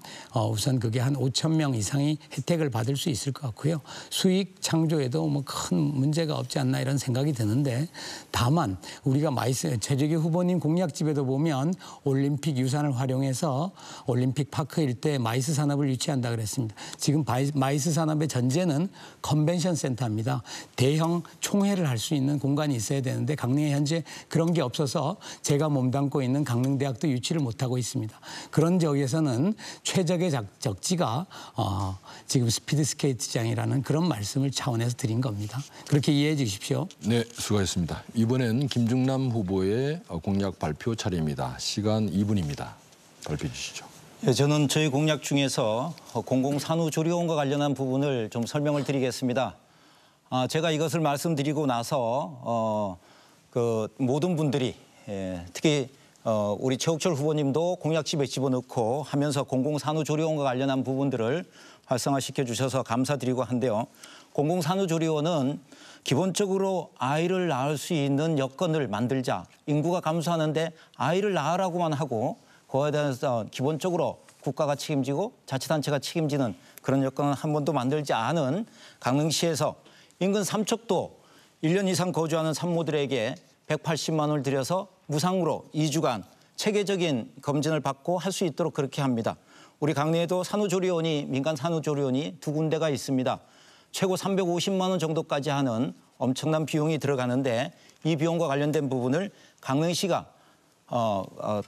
우선 그게 한 5천 명 이상이 혜택을 받을 수 있을 것 같고요. 수익 창조에도 뭐 큰 문제가 없지 않나 이런 생각이 드는데 다만 우리가 최재규 후보님 공약집에도 보면 올림픽 유산을 활용해서 올림픽 파크 일대 마이스 산업을 유치한다 그랬습니다. 지금 마이스 산업의 전제는 컨벤션 센터입니다. 대형 총회를 할 수 있는 공간이 있어야 되는데 강릉에 현재 그런 게 없어서 제가 몸담고 있는 강릉대학도 유치를 못하고 있습니다. 그런 지역에서는 최적의 적지가 지금 스피드 스케이트장이라는 그런 말씀을 차원에서 드린 겁니다. 그렇게 이해해 주십시오. 네, 수고하셨습니다. 이번엔 김중남 후보의 공약 발표 차례입니다. 시간 2분입니다. 발표해 주시죠. 예, 저는 저희 공약 중에서 공공산후조리원과 관련한 부분을 좀 설명을 드리겠습니다. 제가 이것을 말씀드리고 나서 그 모든 분들이 특히 우리 최욱철 후보님도 공약집에 집어넣고 하면서 공공산후조리원과 관련한 부분들을 활성화시켜 주셔서 감사드리고 한데요. 공공산후조리원은 기본적으로 아이를 낳을 수 있는 여건을 만들자. 인구가 감소하는데 아이를 낳으라고만 하고 그거에 대해서 기본적으로 국가가 책임지고 자치단체가 책임지는 그런 여건은 한 번도 만들지 않은 강릉시에서 인근 삼척도 1년 이상 거주하는 산모들에게 180만 원을 들여서 무상으로 2주간 체계적인 검진을 받고 할 수 있도록 그렇게 합니다. 우리 강릉에도 산후조리원이 민간 산후조리원이 2군데가 있습니다. 최고 350만 원 정도까지 하는 엄청난 비용이 들어가는데 이 비용과 관련된 부분을 강릉시가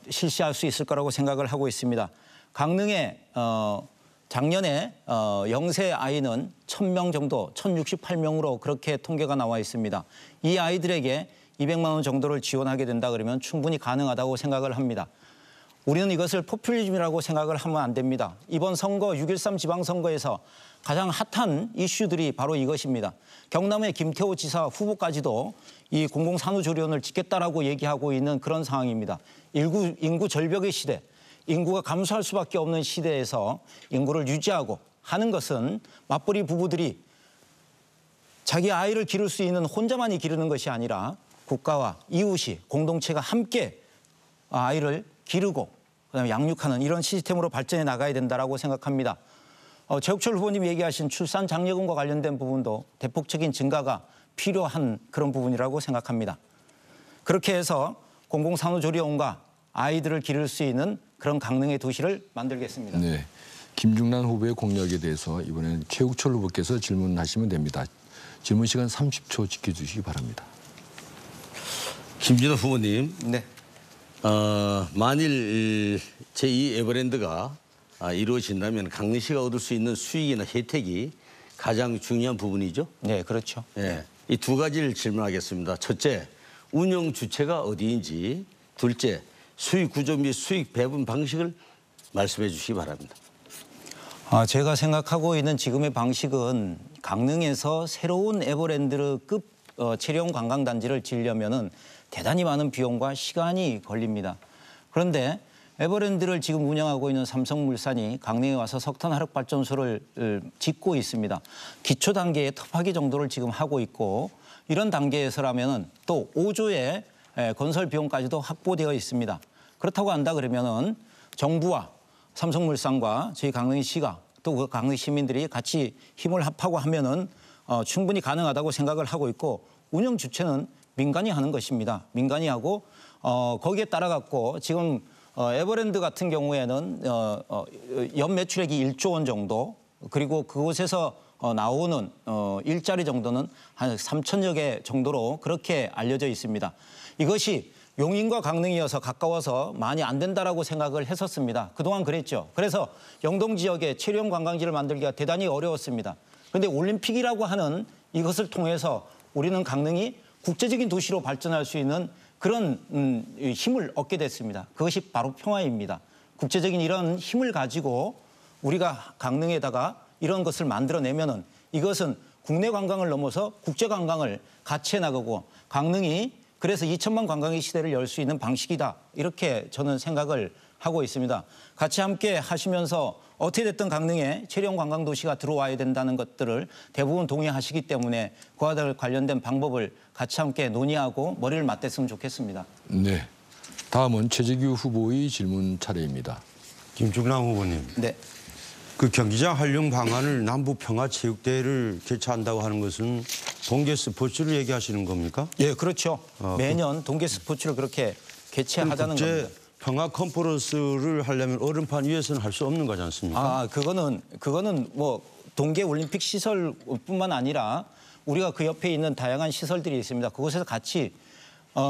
실시할 수 있을 거라고 생각을 하고 있습니다. 강릉에 작년에 영세 아이는 1,000명 정도, 1,068명으로 그렇게 통계가 나와 있습니다. 이 아이들에게 200만 원 정도를 지원하게 된다 그러면 충분히 가능하다고 생각을 합니다. 우리는 이것을 포퓰리즘이라고 생각을 하면 안 됩니다. 이번 선거 6.13 지방선거에서 가장 핫한 이슈들이 바로 이것입니다. 경남의 김태호 지사 후보까지도 이 공공산후조리원을 짓겠다라고 얘기하고 있는 그런 상황입니다. 인구 절벽의 시대, 인구가 감소할 수밖에 없는 시대에서 인구를 유지하고 하는 것은 맞벌이 부부들이 자기 아이를 기를 수 있는 혼자만이 기르는 것이 아니라 국가와 이웃이 공동체가 함께 아이를 기르고 그다음에 양육하는 이런 시스템으로 발전해 나가야 된다라고 생각합니다. 최욱철 후보님 얘기하신 출산 장려금과 관련된 부분도 대폭적인 증가가 필요한 그런 부분이라고 생각합니다. 그렇게 해서 공공산후조리원과 아이들을 기를 수 있는 그런 강릉의 도시를 만들겠습니다. 네, 김중란 후보의 공약에 대해서 이번에는 최욱철 후보께서 질문하시면 됩니다. 질문 시간 30초 지켜주시기 바랍니다. 김진호 후보님, 네. 만일 제2 에버랜드가 이루어진다면 강릉시가 얻을 수 있는 수익이나 혜택이 가장 중요한 부분이죠. 네, 그렇죠. 네, 이 두 가지를 질문하겠습니다. 첫째, 운영 주체가 어디인지. 둘째, 수익 구조 및 수익 배분 방식을 말씀해 주시기 바랍니다. 제가 생각하고 있는 지금의 방식은 강릉에서 새로운 에버랜드급 체험 관광단지를 지으려면은 대단히 많은 비용과 시간이 걸립니다. 그런데 에버랜드를 지금 운영하고 있는 삼성물산이 강릉에 와서 석탄 화력발전소를 짓고 있습니다. 기초 단계의 터파기 정도를 지금 하고 있고 이런 단계에서라면은 또 5조의 건설 비용까지도 확보되어 있습니다. 그렇다고 한다 그러면은 정부와 삼성물산과 저희 강릉시가 또 그 강릉 시민들이 같이 힘을 합하고 하면은 충분히 가능하다고 생각을 하고 있고 운영 주체는 민간이 하는 것입니다. 민간이 하고 거기에 따라 갖고 지금 에버랜드 같은 경우에는 연 매출액이 1조 원 정도 그리고 그곳에서 나오는 일자리 정도는 한 3천여 개 정도로 그렇게 알려져 있습니다. 이것이 용인과 강릉이어서 가까워서 많이 안 된다라고 생각을 했었습니다. 그동안 그랬죠. 그래서 영동 지역에 체험 관광지를 만들기가 대단히 어려웠습니다. 그런데 올림픽이라고 하는 이것을 통해서 우리는 강릉이 국제적인 도시로 발전할 수 있는 그런 힘을 얻게 됐습니다. 그것이 바로 평화입니다. 국제적인 이런 힘을 가지고 우리가 강릉에다가 이런 것을 만들어내면은 이것은 국내 관광을 넘어서 국제 관광을 같이 해나가고 강릉이 그래서 2천만 관광객 시대를 열 수 있는 방식이다. 이렇게 저는 생각을 하고 있습니다. 같이 함께 하시면서 어떻게 됐든 강릉에 체험 관광 도시가 들어와야 된다는 것들을 대부분 동의하시기 때문에 그와 관련된 방법을 같이 함께 논의하고 머리를 맞댔으면 좋겠습니다. 네, 다음은 최재규 후보의 질문 차례입니다. 김중남 후보님. 네. 그 경기장 활용 방안을 남부 평화체육대회를 개최한다고 하는 것은 동계 스포츠를 얘기하시는 겁니까? 예, 그렇죠. 매년 동계 스포츠를 그렇게 개최하자는 국제 겁니다. 평화 컨퍼런스를 하려면 얼음판 위에서는 할 수 없는 거지 않습니까? 그거는 뭐 동계 올림픽 시설뿐만 아니라 우리가 그 옆에 있는 다양한 시설들이 있습니다. 그곳에서 같이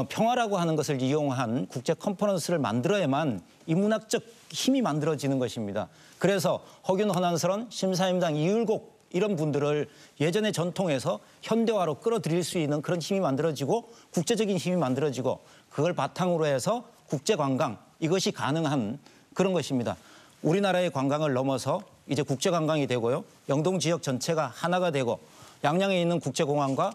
평화라고 하는 것을 이용한 국제 컨퍼런스를 만들어야만 인문학적 힘이 만들어지는 것입니다. 그래서 허균 허난스런 심사임당 이율곡 이런 분들을 예전의 전통에서 현대화로 끌어들일 수 있는 그런 힘이 만들어지고 국제적인 힘이 만들어지고 그걸 바탕으로 해서 국제관광 이것이 가능한 그런 것입니다. 우리나라의 관광을 넘어서 이제 국제관광이 되고요. 영동 지역 전체가 하나가 되고 양양에 있는 국제공항과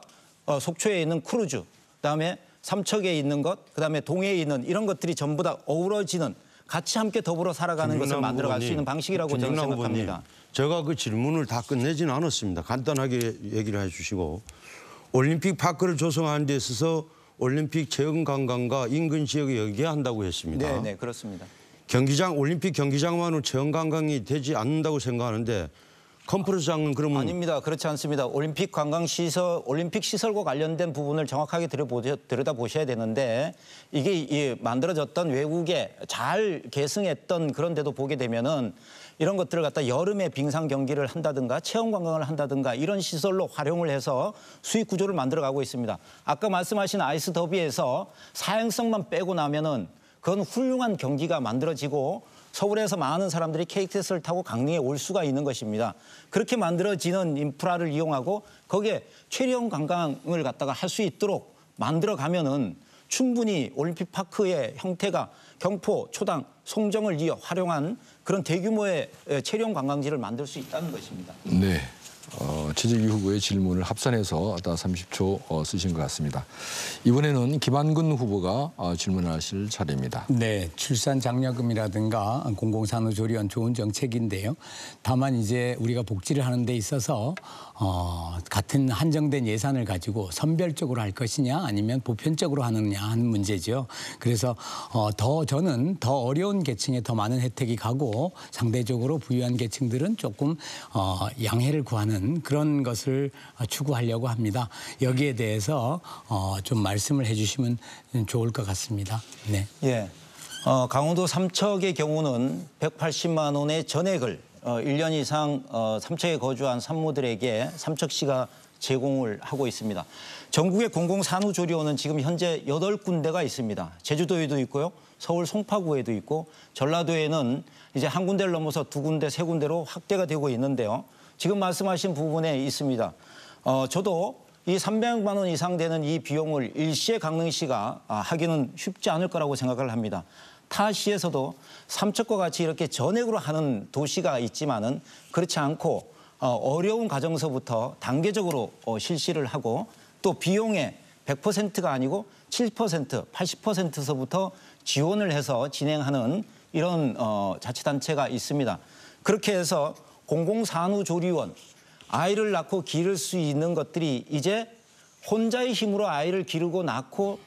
속초에 있는 크루즈 그다음에 삼척에 있는 것 그다음에 동해에 있는 이런 것들이 전부 다 어우러지는 같이 함께 더불어 살아가는 것을 만들어갈 수 있는 방식이라고 저는 생각합니다. 후보님, 제가 그 질문을 다 끝내지는 않았습니다. 간단하게 얘기를 해주시고 올림픽 파크를 조성하는 데 있어서 올림픽 체험관광과 인근 지역에 연계한다고 했습니다. 네, 그렇습니다. 올림픽 경기장만으로 체험관광이 되지 않는다고 생각하는데 컨퍼런스장은 그러면 아닙니다. 그렇지 않습니다. 올림픽 시설과 관련된 부분을 정확하게 들여다보셔야 되는데 이게 만들어졌던 외국에 잘 계승했던 그런 데도 보게 되면은 이런 것들을 갖다 여름에 빙상 경기를 한다든가 체험 관광을 한다든가 이런 시설로 활용을 해서 수익 구조를 만들어가고 있습니다. 아까 말씀하신 아이스 더비에서 사행성만 빼고 나면은 그건 훌륭한 경기가 만들어지고 서울에서 많은 사람들이 KTX를 타고 강릉에 올 수가 있는 것입니다. 그렇게 만들어지는 인프라를 이용하고 거기에 체험 관광을 갖다가 할 수 있도록 만들어가면은 충분히 올림픽 파크의 형태가 경포, 초당, 송정을 이어 활용한 그런 대규모의 체험 관광지를 만들 수 있다는 것입니다. 네. 최재규 후보의 질문을 합산해서 다 30초 쓰신 것 같습니다. 이번에는 김한근 후보가 질문하실 차례입니다. 네, 출산 장려금이라든가 공공산후조리원 좋은 정책인데요. 다만 이제 우리가 복지를 하는 데 있어서 같은 한정된 예산을 가지고 선별적으로 할 것이냐 아니면 보편적으로 하느냐 하는 문제죠. 그래서 저는 더 어려운 계층에 더 많은 혜택이 가고 상대적으로 부유한 계층들은 조금 양해를 구하는 그런 것을 추구하려고 합니다. 여기에 대해서 좀 말씀을 해주시면 좋을 것 같습니다. 네. 예. 강원도 삼척의 경우는 180만 원의 전액을 1년 이상 삼척에 거주한 산모들에게 삼척시가 제공을 하고 있습니다. 전국의 공공산후조리원은 지금 현재 8군데가 있습니다. 제주도에도 있고요. 서울 송파구에도 있고 전라도에는 이제 한 군데를 넘어서 2군데, 3군데로 확대가 되고 있는데요. 지금 말씀하신 부분에 있습니다. 저도 이 300만 원 이상 되는 이 비용을 일시에 강릉시가 하기는 쉽지 않을 거라고 생각을 합니다. 타 시에서도 삼척과 같이 이렇게 전액으로 하는 도시가 있지만은 그렇지 않고 어려운 가정서부터 단계적으로 실시를 하고 또 비용의 100%가 아니고 7%, 80%서부터 지원을 해서 진행하는 이런 자치단체가 있습니다. 그렇게 해서 공공산후조리원, 아이를 낳고 기를 수 있는 것들이 이제 혼자의 힘으로 아이를 기르고 낳고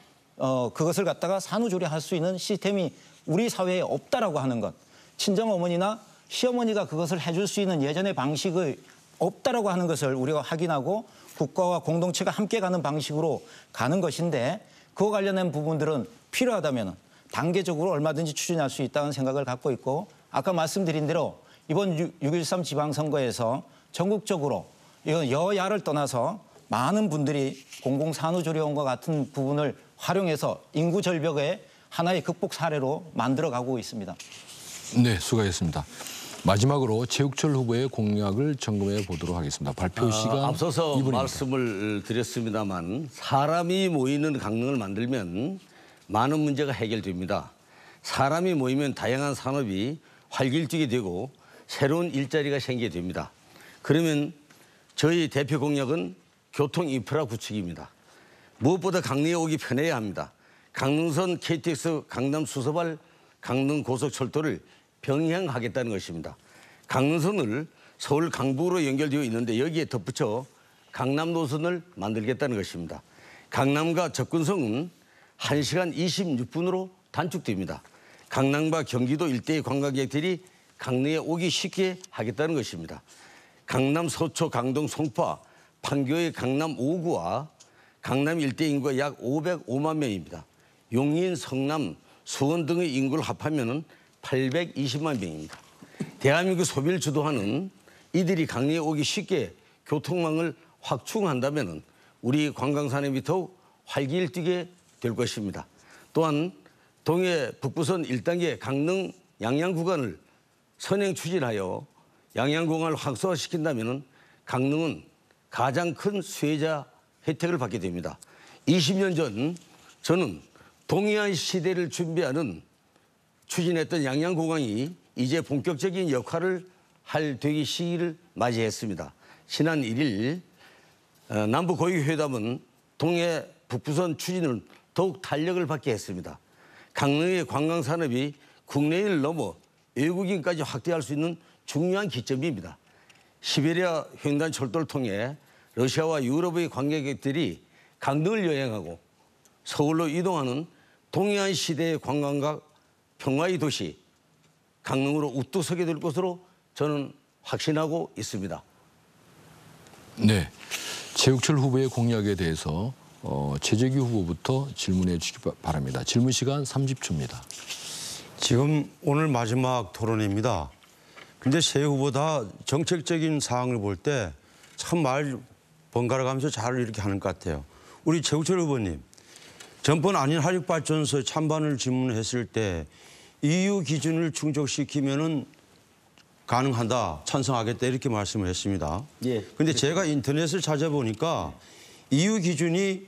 그것을 갖다가 산후조리할 수 있는 시스템이 우리 사회에 없다라고 하는 것. 친정어머니나 시어머니가 그것을 해줄 수 있는 예전의 방식이 없다라고 하는 것을 우리가 확인하고 국가와 공동체가 함께 가는 방식으로 가는 것인데 그와 관련된 부분들은 필요하다면 단계적으로 얼마든지 추진할 수 있다는 생각을 갖고 있고 아까 말씀드린 대로 이번 6.13 지방선거에서 전국적으로 이건 여야를 떠나서 많은 분들이 공공산후조리원과 같은 부분을 활용해서 인구 절벽의 하나의 극복 사례로 만들어가고 있습니다. 네, 수고하셨습니다. 마지막으로 최욱철 후보의 공약을 점검해 보도록 하겠습니다. 발표 시간 앞서서 2분입니다. 말씀을 드렸습니다만 사람이 모이는 강릉을 만들면 많은 문제가 해결됩니다. 사람이 모이면 다양한 산업이 활기를 되고 새로운 일자리가 생기게 됩니다. 그러면 저희 대표 공약은 교통 인프라 구축입니다. 무엇보다 강릉에 오기 편해야 합니다. 강릉선 KTX 강남 수서발 강릉 고속철도를 병행하겠다는 것입니다. 강릉선을 서울 강북으로 연결되어 있는데 여기에 덧붙여 강남 노선을 만들겠다는 것입니다. 강남과 접근성은 1시간 26분으로 단축됩니다. 강남과 경기도 일대의 관광객들이 강릉에 오기 쉽게 하겠다는 것입니다. 강남, 서초, 강동, 송파, 판교의 강남 5구와 강남 일대 인구가 약 505만 명입니다. 용인, 성남, 수원 등의 인구를 합하면 820만 명입니다. 대한민국 소비를 주도하는 이들이 강릉에 오기 쉽게 교통망을 확충한다면 우리 관광산업이 더욱 활기를 띠게 될 것입니다. 또한 동해 북부선 1단계 강릉 양양 구간을 선행 추진하여 양양공항을 활성화시킨다면 강릉은 가장 큰 수혜자 혜택을 받게 됩니다. 20년 전 저는 동해안 시대를 준비하는 추진했던 양양공항이 이제 본격적인 역할을 할 되기 시기를 맞이했습니다. 지난 1일 남북 고위회담은 동해 북부선 추진을 더욱 탄력을 받게 했습니다. 강릉의 관광산업이 국내를 넘어 외국인까지 확대할 수 있는 중요한 기점입니다. 시베리아 횡단 철도를 통해 러시아와 유럽의 관광객들이 강릉을 여행하고 서울로 이동하는 동해안 시대의 관광과 평화의 도시 강릉으로 우뚝 서게 될 것으로 저는 확신하고 있습니다. 네, 최욱철 후보의 공약에 대해서 최재규 후보부터 질문해 주시기 바랍니다. 질문 시간 30초입니다. 지금 오늘 마지막 토론입니다. 근데 세 후보 다 정책적인 사항을 볼 때 참 말 번갈아 가면서 잘 이렇게 하는 것 같아요. 우리 최욱철 후보님, 전번 아닌 화력발전소 찬반을 질문했을 때 EU 기준을 충족시키면은 가능하다, 찬성하겠다 이렇게 말씀을 했습니다. 예. 근데 제가 인터넷을 찾아보니까 EU 기준이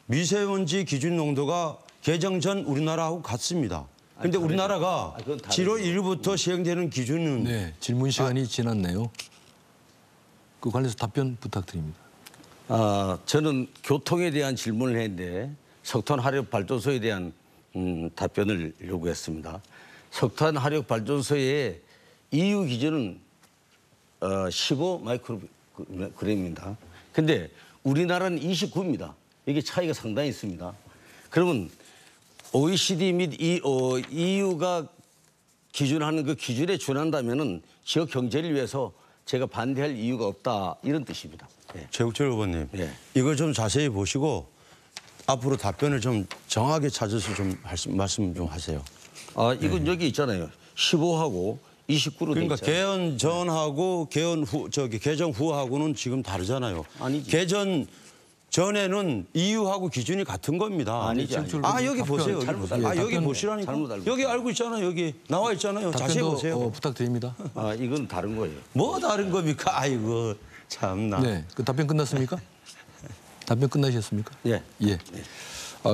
미세먼지 기준 농도가 개정 전 우리나라하고 같습니다. 그런데 우리나라가 그건 다르죠. 7월 1일부터 시행되는 기준은 네, 질문 시간이 지났네요. 그 관련해서 답변 부탁드립니다. 저는 교통에 대한 질문을 했는데 석탄 화력 발전소에 대한 답변을 요구했습니다. 석탄 화력 발전소의 EU 기준은 15 마이크로그램입니다. 근데 우리나라는 29입니다. 이게 차이가 상당히 있습니다. 그러면 OECD 및 EU가 기준하는 그 기준에 준한다면은 지역 경제를 위해서 제가 반대할 이유가 없다 이런 뜻입니다. 예. 최국철 후보님, 예. 이거 좀 자세히 보시고 앞으로 답변을 좀 정확하게 찾아서 좀 말씀 좀 하세요. 이건 여기 있잖아요. 15하고 29로 돼 그러니까 있잖아요. 개헌 전하고 개헌 후 개정 후하고는 지금 다르잖아요. 아니지. 개정 전에는 EU하고 기준이 같은 겁니다. 아니지. 여기 보세요. 여기 잘못 보세요. 알고 여기 있어요. 보시라니까. 잘못 알고 여기 있어요. 알고 있잖아요. 여기 나와 있잖아요. 자세히 답변도 보세요. 부탁드립니다. 이건 다른 거예요. 뭐 다른 겁니까? 아이고 참나. 네, 그 답변 끝났습니까? 답변 끝나셨습니까? 예. 예.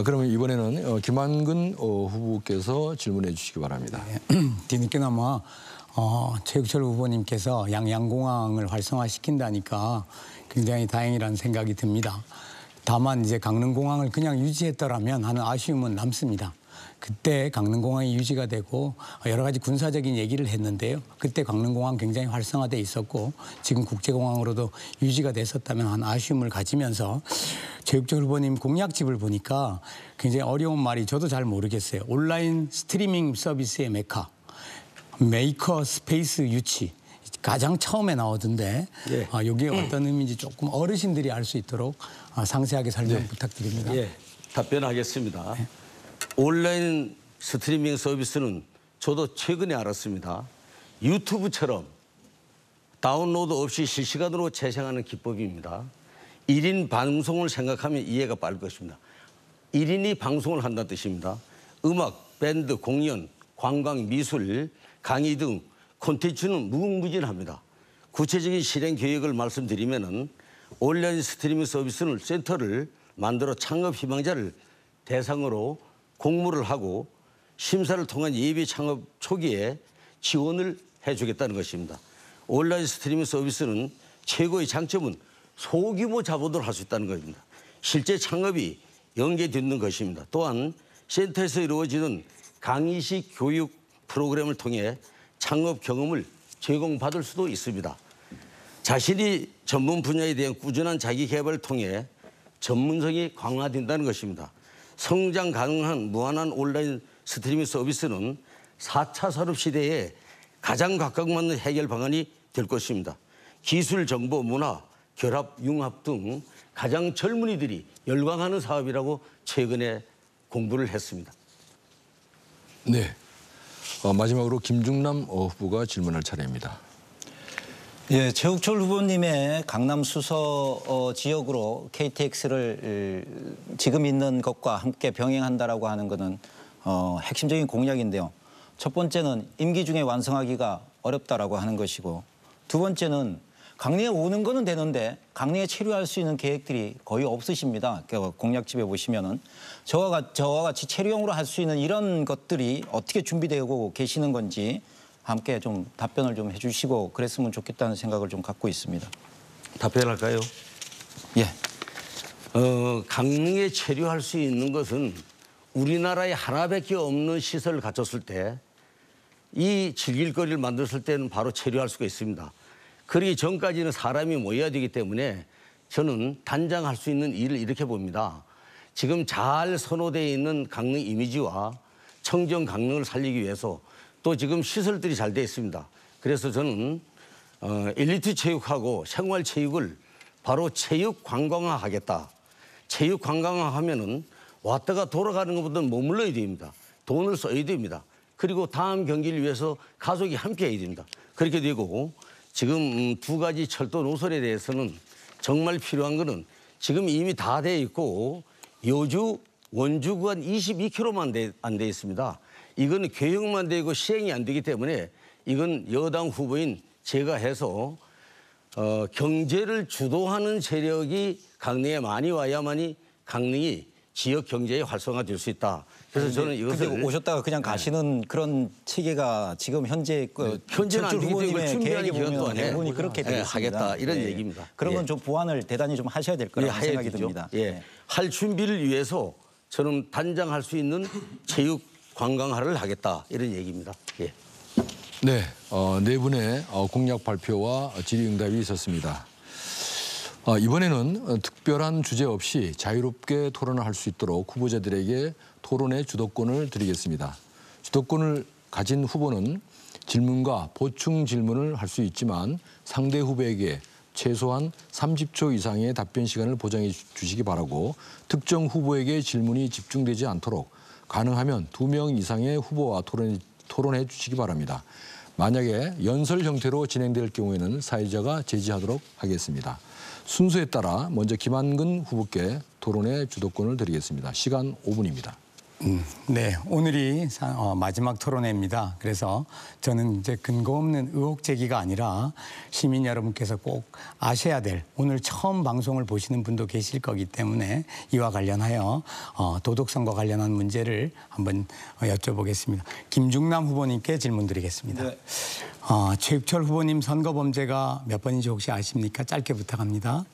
그러면 이번에는 김한근 후보께서 질문해 주시기 바랍니다. 뒤늦게나마 최국철 후보님께서 양양공항을 활성화시킨다니까 굉장히 다행이라는 생각이 듭니다. 다만 이제 강릉공항을 그냥 유지했더라면 하는 아쉬움은 남습니다. 그때 강릉공항이 유지가 되고 여러 가지 군사적인 얘기를 했는데요. 그때 강릉공항 굉장히 활성화돼 있었고 지금 국제공항으로도 유지가 됐었다면 하는 아쉬움을 가지면서 최국철 후보님 공약집을 보니까 굉장히 어려운 말이 저도 잘 모르겠어요. 온라인 스트리밍 서비스의 메카, 메이커 스페이스 유치. 가장 처음에 나오던데 예. 여기에 어떤 의미인지 조금 어르신들이 알 수 있도록 상세하게 설명 부탁드립니다. 예. 답변하겠습니다. 온라인 스트리밍 서비스는 저도 최근에 알았습니다. 유튜브처럼 다운로드 없이 실시간으로 재생하는 기법입니다. 1인 방송을 생각하면 이해가 빠를 것입니다. 1인이 방송을 한다는 뜻입니다. 음악, 밴드, 공연, 관광, 미술, 강의 등 콘텐츠는 무궁무진합니다. 구체적인 실행 계획을 말씀드리면은 온라인 스트리밍 서비스는 센터를 만들어 창업 희망자를 대상으로 공모를 하고 심사를 통한 예비 창업 초기에 지원을 해주겠다는 것입니다. 온라인 스트리밍 서비스는 최고의 장점은 소규모 자본으로 할 수 있다는 것입니다. 실제 창업이 연계되는 것입니다. 또한 센터에서 이루어지는 강의식 교육 프로그램을 통해 창업 경험을 제공받을 수도 있습니다. 자신이 전문 분야에 대한 꾸준한 자기 개발을 통해 전문성이 강화된다는 것입니다. 성장 가능한 무한한 온라인 스트리밍 서비스는 4차 산업 시대에 가장 각각맞는 해결 방안이 될 것입니다. 기술, 정보, 문화, 결합, 융합 등 가장 젊은이들이 열광하는 사업이라고 최근에 공부를 했습니다. 네. 마지막으로 김중남 후보가 질문할 차례입니다. 예, 최국철 후보님의 강남 수서 지역으로 KTX를 지금 있는 것과 함께 병행한다라고 하는 것은 핵심적인 공약인데요. 첫 번째는 임기 중에 완성하기가 어렵다라고 하는 것이고, 두 번째는 강릉에 오는 거는 되는데 강릉에 체류할 수 있는 계획들이 거의 없으십니다. 공약집에 보시면은 저와 같이 체류용으로 할 수 있는 이런 것들이 어떻게 준비되고 계시는 건지 함께 좀 답변을 좀 해주시고 그랬으면 좋겠다는 생각을 좀 갖고 있습니다. 답변할까요? 예. 강릉에 체류할 수 있는 것은 우리나라에 하나밖에 없는 시설을 갖췄을 때 이 즐길 거리를 만들었을 때는 바로 체류할 수가 있습니다. 그러기 전까지는 사람이 모여야 되기 때문에 저는 단장할 수 있는 일을 이렇게 봅니다. 지금 잘 선호되어 있는 강릉 이미지와 청정 강릉을 살리기 위해서 또 지금 시설들이 잘 되어 있습니다. 그래서 저는 엘리트 체육하고 생활 체육을 바로 체육 관광화 하겠다. 체육 관광화 하면은 왔다가 돌아가는 것보다 머물러야 됩니다. 돈을 써야 됩니다. 그리고 다음 경기를 위해서 가족이 함께 해야 됩니다. 그렇게 되고 지금 두 가지 철도 노선에 대해서는 정말 필요한 거는 지금 이미 다 돼 있고 여주 원주 구간 22km만 안 돼 있습니다. 이건 계획만 되고 시행이 안 되기 때문에 이건 여당 후보인 제가 해서 경제를 주도하는 세력이 강릉에 많이 와야만이 강릉이 지역 경제의 활성화 될 수 있다. 그래서 저는 이것을 근데 오셨다가 그냥 가시는 그런 체계가 지금 현재 현재는 안 되기 때문에 후보님의 준비하는 계획에 기간 보면 동안에 대부분이 그렇게 되겠습니다. 하겠다 이런 얘기입니다. 그러면 예. 좀 보완을 대단히 좀 하셔야 될 거라고 해야 생각이 되죠. 듭니다. 예. 네. 할 준비를 위해서 저는 단장할 수 있는 체육 관광화를 하겠다 이런 얘기입니다. 예. 네, 네 분의 공약 발표와 질의응답이 있었습니다. 이번에는 특별한 주제 없이 자유롭게 토론을 할 수 있도록 후보자들에게 토론의 주도권을 드리겠습니다. 주도권을 가진 후보는 질문과 보충 질문을 할 수 있지만 상대 후보에게 최소한 30초 이상의 답변 시간을 보장해 주시기 바라고 특정 후보에게 질문이 집중되지 않도록 가능하면 2명 이상의 후보와 토론해 주시기 바랍니다. 만약에 연설 형태로 진행될 경우에는 사회자가 제지하도록 하겠습니다. 순서에 따라 먼저 김한근 후보께 토론의 주도권을 드리겠습니다. 시간 5분입니다. 네, 오늘이 마지막 토론회입니다. 그래서 저는 이제 근거 없는 의혹 제기가 아니라 시민 여러분께서 꼭 아셔야 될 오늘 처음 방송을 보시는 분도 계실 거기 때문에 이와 관련하여 도덕성과 관련한 문제를 한번 여쭤보겠습니다. 김중남 후보님께 질문 드리겠습니다. 네. 최육철 후보님 선거 범죄가 몇 번인지 혹시 아십니까? 짧게 부탁합니다.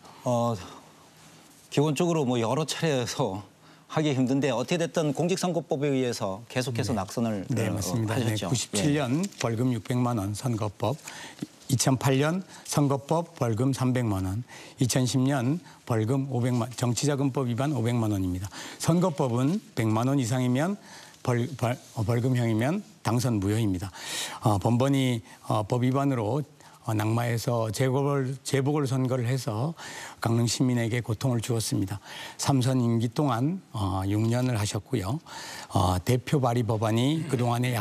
기본적으로 뭐 여러 차례에서 하기 힘든데 어떻게 됐든 공직선거법에 의해서 계속해서 낙선을 네, 맞습니다. 네, 하셨죠. 97년 벌금 600만 원 선거법, 2008년 선거법 벌금 300만 원, 2010년 벌금 500만 정치자금법 위반 500만 원입니다. 선거법은 100만 원 이상이면 벌금형이면 당선 무효입니다. 번번이 법 위반으로 낙마해서 재보궐 선거를 해서 강릉 시민에게 고통을 주었습니다. 3선 임기 동안 6년을 하셨고요. 대표 발의 법안이 그동안에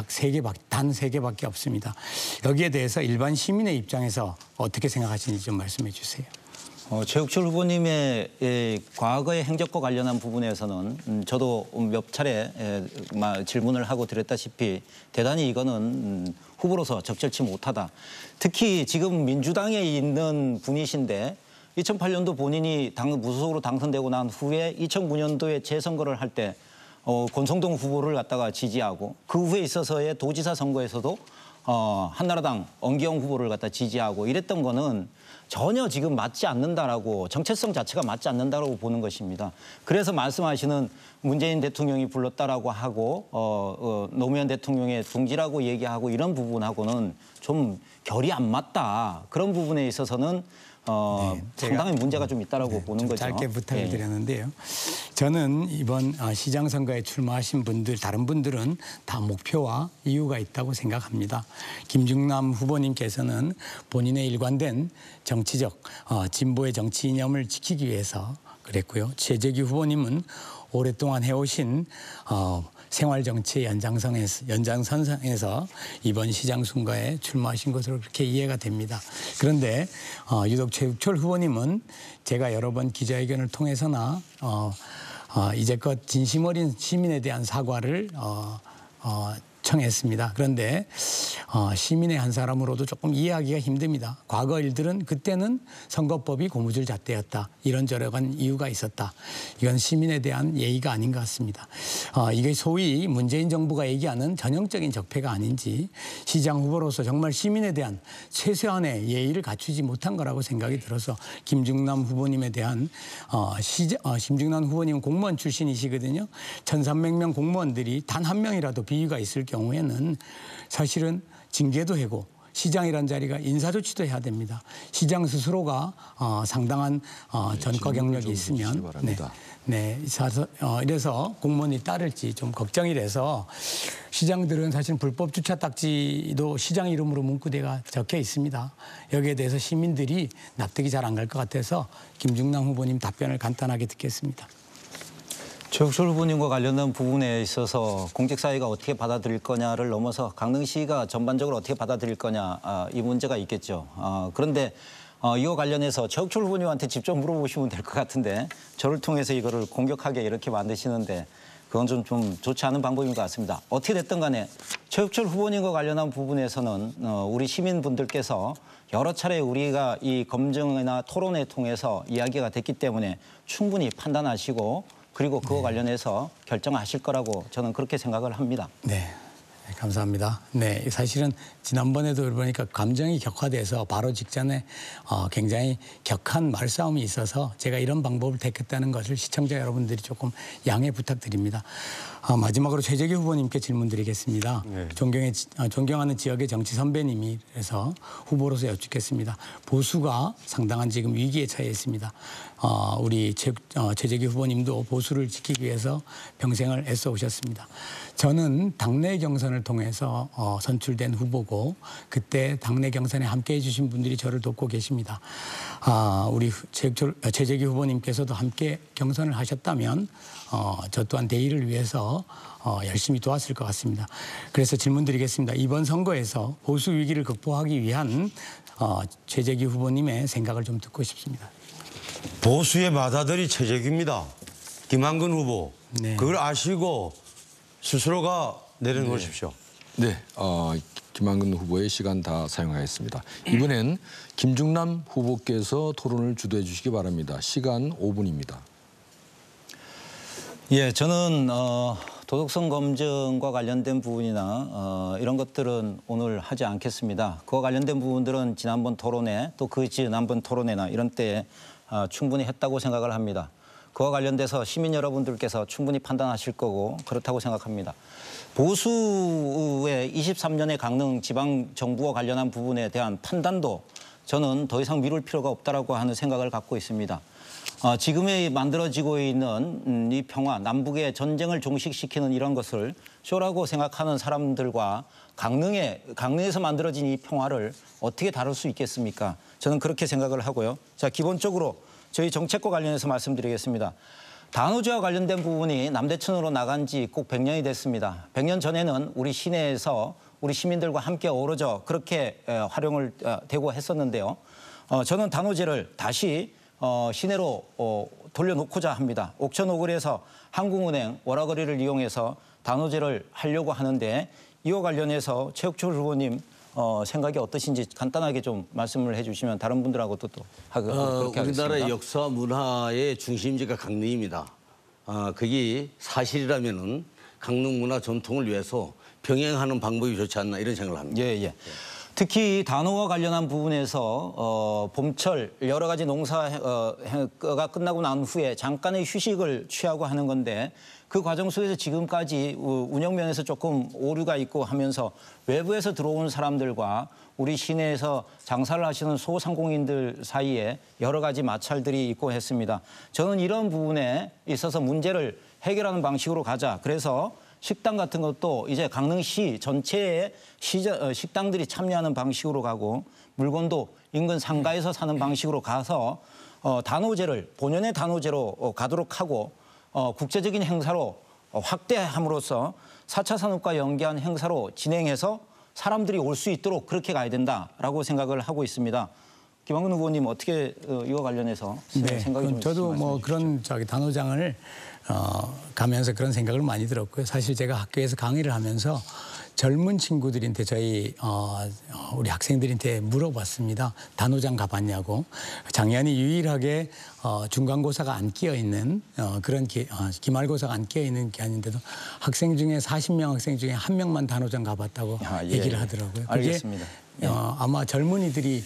단 3개밖에 없습니다. 여기에 대해서 일반 시민의 입장에서 어떻게 생각하시는지 좀 말씀해 주세요. 최욱철 후보님의 과거의 행적과 관련한 부분에서는 저도 몇 차례 질문을 하고 드렸다시피 대단히 이거는 후보로서 적절치 못하다. 특히 지금 민주당에 있는 분이신데 2008년도 본인이 무소속으로 당선되고 난 후에 2009년도에 재선거를 할 때 권성동 후보를 갖다가 지지하고 그 후에 있어서의 도지사 선거에서도 한나라당 엄기영 후보를 갖다 지지하고 이랬던 거는 전혀 지금 맞지 않는다라고 정체성 자체가 맞지 않는다라고 보는 것입니다. 그래서 말씀하시는 문재인 대통령이 불렀다라고 하고 노무현 대통령의 둥지라고 얘기하고 이런 부분하고는 좀 결이 안 맞다. 그런 부분에 있어서는 상당히 문제가 좀 있다라고 보는 거죠. 짧게 부탁을 드렸는데요. 저는 이번 시장 선거에 출마하신 분들, 다른 분들은 다 목표와 이유가 있다고 생각합니다. 김중남 후보님께서는 본인의 일관된 정치적 진보의 정치 이념을 지키기 위해서 그랬고요. 최재규 후보님은 오랫동안 해오신 생활 정치의 연장선상에서 이번 시장 선거에 출마하신 것으로 그렇게 이해가 됩니다. 그런데 유독 최욱철 후보님은 제가 여러 번 기자회견을 통해서나 이제껏 진심 어린 시민에 대한 사과를 청했습니다. 그런데 시민의 한 사람으로도 조금 이해하기가 힘듭니다. 과거 일들은 그때는 선거법이 고무줄 잣대였다. 이런저런 이유가 있었다. 이건 시민에 대한 예의가 아닌 것 같습니다. 이게 소위 문재인 정부가 얘기하는 전형적인 적폐가 아닌지 시장 후보로서 정말 시민에 대한 최소한의 예의를 갖추지 못한 거라고 생각이 들어서 김중남 후보님에 대한 김중남 후보님은 공무원 출신이시거든요. 1,300명 공무원들이 단 한 명이라도 비위가 있을 경우에는 사실은 징계도 하고 시장이란 자리가 인사조치도 해야 됩니다. 시장 스스로가 상당한 전과 경력이 있으면 이래서 공무원이 따를지 좀 걱정이 돼서 시장들은 사실 불법 주차 딱지도 시장 이름으로 문구대가 적혀 있습니다. 여기에 대해서 시민들이 납득이 잘 안 갈 것 같아서 김중남 후보님 답변을 간단하게 듣겠습니다. 최욱철 후보님과 관련된 부분에 있어서 공직사회가 어떻게 받아들일 거냐를 넘어서 강릉시가 전반적으로 어떻게 받아들일 거냐 이 문제가 있겠죠. 그런데 이와 관련해서 최욱철 후보님한테 직접 물어보시면 될 것 같은데 저를 통해서 이거를 공격하게 이렇게 만드시는데 그건 좀 좋지 않은 방법인 것 같습니다. 어떻게 됐든 간에 최욱철 후보님과 관련한 부분에서는 우리 시민분들께서 여러 차례 우리가 이 검증이나 토론회 통해서 이야기가 됐기 때문에 충분히 판단하시고 그리고 그와 관련해서 결정하실 거라고 저는 그렇게 생각을 합니다. 네. 네, 감사합니다. 네, 사실은 지난번에도 보니까 감정이 격화돼서 바로 직전에 굉장히 격한 말싸움이 있어서 제가 이런 방법을 택했다는 것을 시청자 여러분들이 조금 양해 부탁드립니다. 마지막으로 최재규 후보님께 질문 드리겠습니다. 네. 존경하는 지역의 정치 선배님이라서 후보로서 여쭙겠습니다. 보수가 상당한 지금 위기에 처해 있습니다. 우리 최재규 후보님도 보수를 지키기 위해서 평생을 애써 오셨습니다. 저는 당내 경선을 통해서 선출된 후보고 그때 당내 경선에 함께해 주신 분들이 저를 돕고 계십니다. 우리 최재규 후보님께서도 함께 경선을 하셨다면 저 또한 대의를 위해서 열심히 도왔을 것 같습니다. 그래서 질문 드리겠습니다. 이번 선거에서 보수 위기를 극복하기 위한 최재규 후보님의 생각을 좀 듣고 싶습니다. 보수의 맏아들이 최재규입니다. 김한근 후보. 네. 그걸 아시고 스스로가 내려놓으십시오. 네, 김한근 후보의 시간 다 사용하겠습니다. 이번엔 김중남 후보께서 토론을 주도해 주시기 바랍니다. 시간 5분입니다. 예, 저는 도덕성 검증과 관련된 부분이나 이런 것들은 오늘 하지 않겠습니다. 그와 관련된 부분들은 지난번 토론회 또 그 지난번 토론회나 이런 때에 충분히 했다고 생각을 합니다. 그와 관련돼서 시민 여러분들께서 충분히 판단하실 거고 그렇다고 생각합니다. 보수의 23년의 강릉 지방정부와 관련한 부분에 대한 판단도 저는 더 이상 미룰 필요가 없다라고 하는 생각을 갖고 있습니다. 지금에 만들어지고 있는 이 평화, 남북의 전쟁을 종식시키는 이런 것을 쇼라고 생각하는 사람들과 강릉에서 만들어진 이 평화를 어떻게 다룰 수 있겠습니까? 저는 그렇게 생각을 하고요. 자, 기본적으로 저희 정책과 관련해서 말씀드리겠습니다. 단오제와 관련된 부분이 남대천으로 나간 지 꼭 100년이 됐습니다. 100년 전에는 우리 시내에서 우리 시민들과 함께 어우러져 그렇게 활용을 되고 했었는데요. 저는 단오제를 다시 시내로 돌려놓고자 합니다. 옥천오거리에서 한국은행 월화거리를 이용해서 단오제를 하려고 하는데 이와 관련해서 최욱철 후보님 생각이 어떠신지 간단하게 좀 말씀을 해주시면 다른 분들하고도 또 그렇게 하겠습니다. 우리나라의 역사 문화의 중심지가 강릉입니다. 그게 사실이라면은 강릉 문화 전통을 위해서 병행하는 방법이 좋지 않나 이런 생각을 합니다. 예. 특히 단오와 관련한 부분에서 봄철 여러 가지 농사가 끝나고 난 후에 잠깐의 휴식을 취하고 하는 건데 그 과정 속에서 지금까지 운영면에서 조금 오류가 있고 하면서 외부에서 들어온 사람들과 우리 시내에서 장사를 하시는 소상공인들 사이에 여러 가지 마찰들이 있고 했습니다. 저는 이런 부분에 있어서 문제를 해결하는 방식으로 가자. 그래서 식당 같은 것도 이제 강릉시 전체의 식당들이 참여하는 방식으로 가고 물건도 인근 상가에서 사는 방식으로 가서 단오제를 본연의 단오제로 가도록 하고 국제적인 행사로 확대함으로써 4차 산업과 연계한 행사로 진행해서 사람들이 올 수 있도록 그렇게 가야 된다라고 생각을 하고 있습니다. 김한근 후보님 어떻게 이와 관련해서 생각이 좀 저도 있으시면 그런 단오장을 가면서 그런 생각을 많이 들었고요. 사실 제가 학교에서 강의를 하면서 젊은 친구들한테 저희 우리 학생들한테 물어봤습니다. 단오장 가봤냐고. 작년이 유일하게 중간고사가 안 끼어 있는 그런 기말고사가 안 끼어 있는 기간인데도 학생 중에 40명 학생 중에 1명만 단오장 가봤다고 얘기를 하더라고요. 알겠습니다. 그게 아마 젊은이들이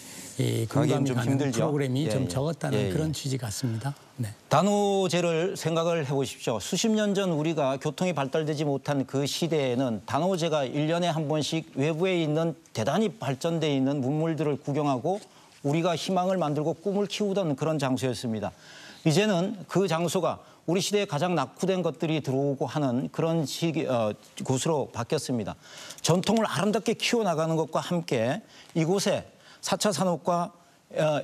공감이 가는 힘들죠? 프로그램이 좀 적었다는 그런 취지 같습니다. 네. 단오제를 생각을 해보십시오. 수십 년 전 우리가 교통이 발달되지 못한 그 시대에는 단오제가 1년에 한 번씩 외부에 있는 대단히 발전돼 있는 문물들을 구경하고 우리가 희망을 만들고 꿈을 키우던 그런 장소였습니다. 이제는 그 장소가 우리 시대에 가장 낙후된 것들이 들어오고 하는 그런 곳으로 바뀌었습니다. 전통을 아름답게 키워나가는 것과 함께 이곳에 4차 산업과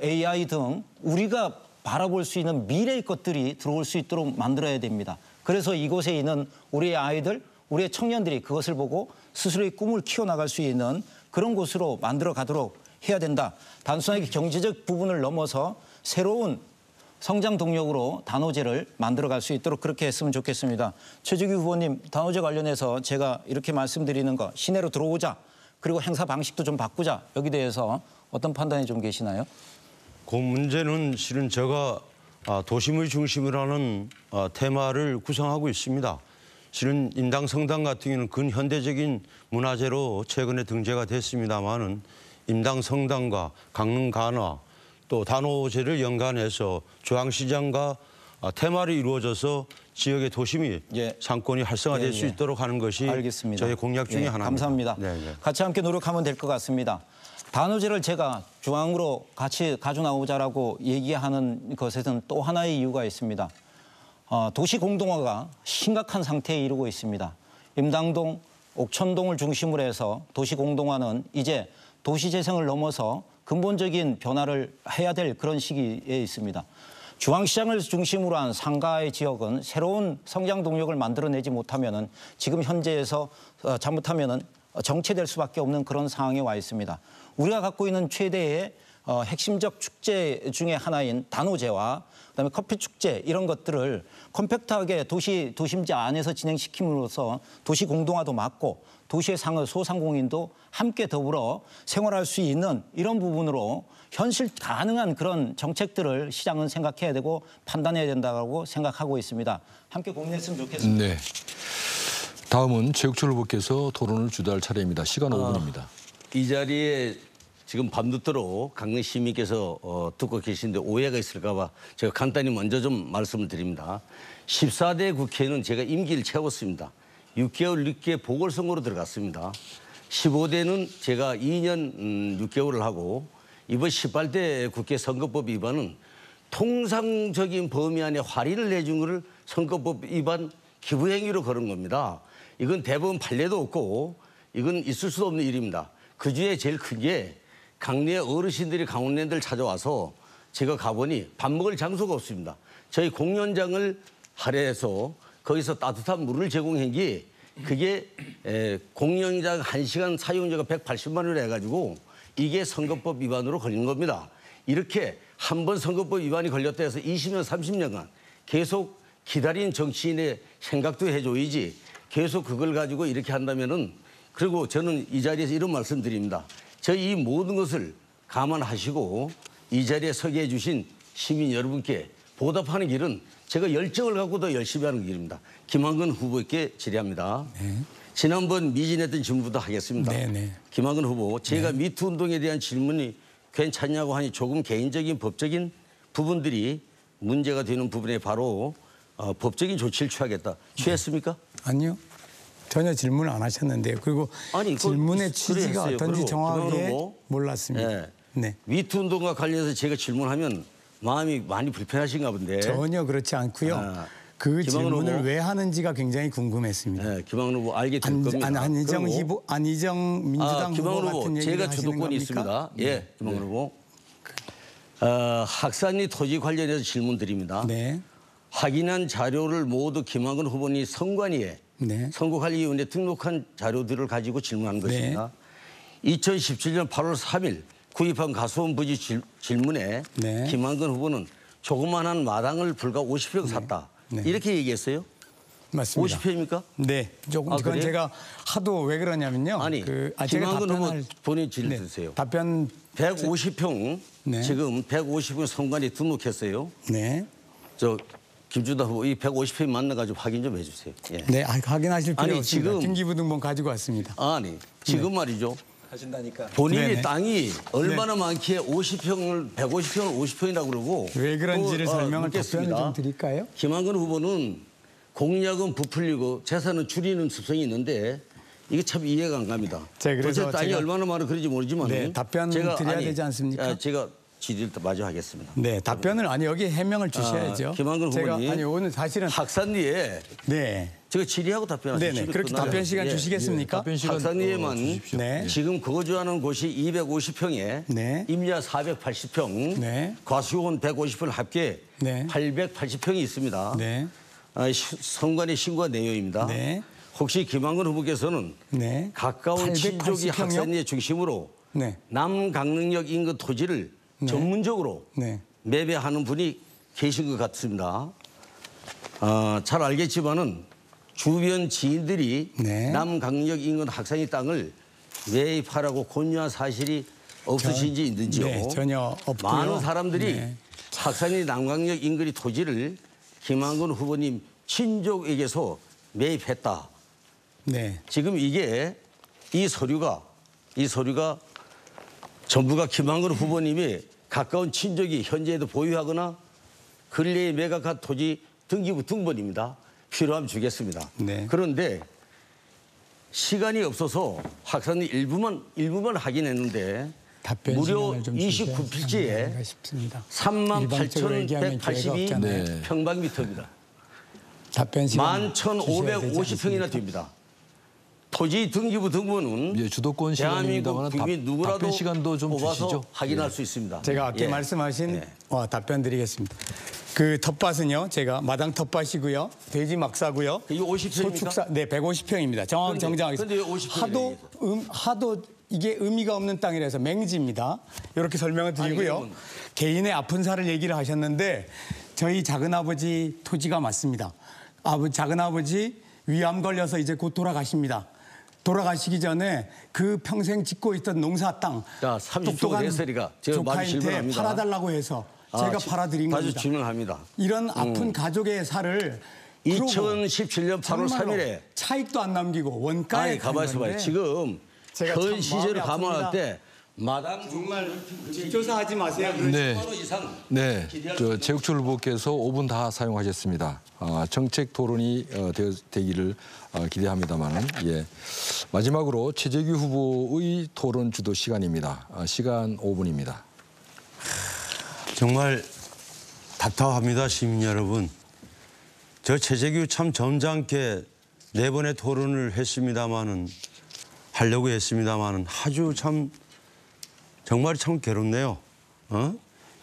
AI 등 우리가 바라볼 수 있는 미래의 것들이 들어올 수 있도록 만들어야 됩니다. 그래서 이곳에 있는 우리의 아이들, 우리의 청년들이 그것을 보고 스스로의 꿈을 키워나갈 수 있는 그런 곳으로 만들어 가도록 해야 된다. 단순하게 경제적 부분을 넘어서 새로운 성장 동력으로 단오제를 만들어갈 수 있도록 그렇게 했으면 좋겠습니다. 최재규 후보님, 단오제 관련해서 제가 이렇게 말씀드리는 거 시내로 들어오자. 그리고 행사 방식도 좀 바꾸자. 여기 대해서 어떤 판단이 좀 계시나요? 그 문제는 실은 제가 도심의 중심이라는 테마를 구성하고 있습니다. 실은 임당 성당 같은 경우는 근현대적인 문화재로 최근에 등재가 됐습니다마는 임당 성당과 강릉 간화 또 단오제를 연관해서 중앙시장과 테마를 이루어져서 지역의 도심이 예. 상권이 활성화될 예, 수 예. 있도록 하는 것이 알겠습니다. 저희 공약 중에 예, 하나입니다. 감사합니다. 네, 네. 같이 함께 노력하면 될 것 같습니다. 단오제를 제가 중앙으로 같이 가져나오자라고 얘기하는 것에는 또 하나의 이유가 있습니다. 도시 공동화가 심각한 상태에 이르고 있습니다. 임당동, 옥천동을 중심으로 해서 도시 공동화는 이제 도시 재생을 넘어서 근본적인 변화를 해야 될 그런 시기에 있습니다. 중앙시장을 중심으로 한 상가의 지역은 새로운 성장 동력을 만들어내지 못하면은 지금 현재에서 잘못하면은 정체될 수밖에 없는 그런 상황에 와 있습니다. 우리가 갖고 있는 최대의 핵심적 축제 중에 하나인 단오제와 그다음에 커피 축제 이런 것들을 컴팩트하게 도심지 안에서 진행시킴으로써 도시 공동화도 막고 도시의 소상공인도 함께 더불어 생활할 수 있는 이런 부분으로 현실 가능한 그런 정책들을 시장은 생각해야 되고 판단해야 된다고 생각하고 있습니다. 함께 고민했으면 좋겠습니다. 네. 다음은 최욱철 후보께서 토론을 주도할 차례입니다. 시간 5분입니다. 이 자리에 지금 밤늦도록 강릉 시민께서 듣고 계신데 오해가 있을까 봐 제가 간단히 먼저 좀 말씀을 드립니다. 14대 국회는 제가 임기를 채웠습니다. 6개월 늦게 보궐선거로 들어갔습니다. 15대는 제가 2년 6개월을 하고 이번 18대 국회 선거법 위반은 통상적인 범위 안에 할인을 내준 것을 선거법 위반 기부행위로 걸은 겁니다. 이건 대법원 판례도 없고 이건 있을 수도 없는 일입니다. 그중에 제일 큰 게 강릉의 어르신들이 강원랜드를 찾아와서 제가 가보니 밥 먹을 장소가 없습니다. 저희 공연장을 할애해서 거기서 따뜻한 물을 제공한 게 그게 공연장 1시간 사용료가 180만 원을 해가지고 이게 선거법 위반으로 걸린 겁니다. 이렇게 한 번 선거법 위반이 걸렸다 해서 20년, 30년간 계속 기다린 정치인의 생각도 해줘야지 계속 그걸 가지고 이렇게 한다면은 그리고 저는 이 자리에서 이런 말씀 드립니다. 저희 이 모든 것을 감안하시고 이 자리에 서게 해주신 시민 여러분께 보답하는 길은 제가 열정을 갖고 더 열심히 하는 길입니다. 김한근 후보께 질의합니다. 네. 지난번 미진했던 질문부터 하겠습니다. 네. 김한근 후보, 제가 미투 운동에 대한 질문이 괜찮냐고 하니 조금 개인적인 법적인 부분들이 문제가 되는 부분에 바로 법적인 조치를 취하겠다. 취했습니까? 아니요. 전혀 질문을 안 하셨는데요. 그리고 아니, 질문의 취지가 했어요. 어떤지 그리고 정확하게 김한근 후보, 몰랐습니다. 네. 네. 미투 운동과 관련해서 제가 질문하면 마음이 많이 불편하신가 본데. 전혀 그렇지 않고요. 그 질문을 후보. 왜 하는지가 굉장히 궁금했습니다. 네, 김한근 후보 알게 될 겁니다. 안희정 민주당 후보 김한근 같은 후보, 얘기를 제가 하시는 주도권이 겁니까? 있습니다. 예, 김한근 후보. 학산리 토지 관련해서 질문 드립니다. 네. 확인한 자료를 모두 김한근 후보님 선관위에 네. 선거관리위원회에 등록한 자료들을 가지고 질문한 것입니다. 2017년 8월 3일 구입한 가수원 부지 질문에 네. 김한근 후보는 조그마한 마당을 불과 50평 샀다. 네. 이렇게 얘기했어요? 맞습니다. 50평입니까? 네. 조금 그건 그래요? 제가 하도 왜 그러냐면요. 아니, 제가 김한근 후보 답변할 본인 질의 네, 드세요. 답변 150평 네. 지금 150평 선관위에 등록했어요. 네. 저 김준다 후보 이 150평 맞나 가지고 확인 좀 해주세요. 예. 네, 확인하실 필요 아니, 없습니다. 지금- 등기부등본 가지고 왔습니다. 아니 지금 말이죠. 하신다니까. 본인의 네네. 땅이 얼마나 많기에 50평을 150평을 50평이라고 그러고 왜 그런지를 또, 설명을 묻겠습니다. 답변을 좀 드릴까요? 김한근 후보는 공약은 부풀리고 재산은 줄이는 습성이 있는데 이게 참 이해가 안 갑니다. 자, 그래서 도대체 땅이 제가- 얼마나 많아 그런지 모르지만 네, 답변 드려야 되지 않습니까? 제가 질의를 마저 하겠습니다. 네, 답변을 여기 해명을 주셔야죠. 김한근 제가 후보님. 오늘 사실은 학산리에 네. 제가 질의하고 답변하세요. 네네. 그렇게 답변 시간 주시겠습니까? 답변 시간 학산리에만 주십시오. 네. 지금 거주하는 곳이 250평에 네. 임야 480평, 네. 과수원 150평 합계 네. 880평이 있습니다. 네. 선관위 신고한 내용입니다. 네. 혹시 김한근 후보께서는 네. 가까운 친족이 880평 이요? 학산리의 중심으로 네. 남강릉역 인근 토지를 전문적으로 네. 매매하는 분이 계신 것 같습니다. 잘 알겠지만은 주변 지인들이 네. 남강릉역 인근 학산리 땅을 매입하라고 권유한 사실이 없으신지 있는지요? 네, 전혀 없고요. 많은 사람들이 네. 확산이 남강역 인근의 토지를 김한근 후보님 친족에게서 매입했다. 네. 지금 이 서류가 전부가 김한근 후보님이 가까운 친족이 현재에도 보유하거나 근래에 매각한 토지 등기부 등본입니다. 필요하면 주겠습니다. 네. 그런데 시간이 없어서 확산이 일부만 확인했는데 답변 무려 시간을 좀 29필지에 싶습니다. 38,882 네. 평방미터입니다. 답변 시간 11,550평이나 됩니다. 토지 등기부 등본은 예, 주도권 대한민국 시간입니다만 국민 누구라도 답변 시간도 좀 뽑아서 주시죠. 확인할 수 있습니다. 제가 아까 예. 말씀하신 예. 답변 드리겠습니다. 그 텃밭은요, 제가 마당 텃밭이고요, 돼지 막사고요, 이게 50평입니까? 소축사, 네, 150평입니다. 정정하겠습니다. 근데 왜 50평이라고 하도 이게 의미가 없는 땅이라서 맹지입니다. 이렇게 설명을 드리고요. 아니, 개인의 아픈 살을 얘기를 하셨는데 저희 작은아버지 토지가 맞습니다. 작은아버지 위암 걸려서 이제 곧 돌아가십니다. 돌아가시기 전에 그 평생 짓고 있던 농사 땅 자, 30초 됐으니까 제가 마저 조카한테 질문합니다. 팔아달라고 해서 제가 팔아드린 다시 겁니다. 질문합니다. 이런 아픈 가족의 살을 2017년 8월 정말로 3일에 차익도 안 남기고 원가에 아니 가만히 있어봐요. 지금 제가 참 현 시절을 마음이 감안할 아픕니다. 때 마당 정말 뒷조사하지 마세요. 네. 10만 원 이상 네, 최욱철 후보께서 5분 다 사용하셨습니다. 정책 토론이 되기를 기대합니다만은 예. 마지막으로 최재규 후보의 토론 주도 시간입니다. 시간 5분입니다. 정말 답답합니다, 시민 여러분. 저 최재규 참 점잖게 4번의 토론을 했습니다마는 하려고 했습니다마는 아주 참 정말 참 괴롭네요.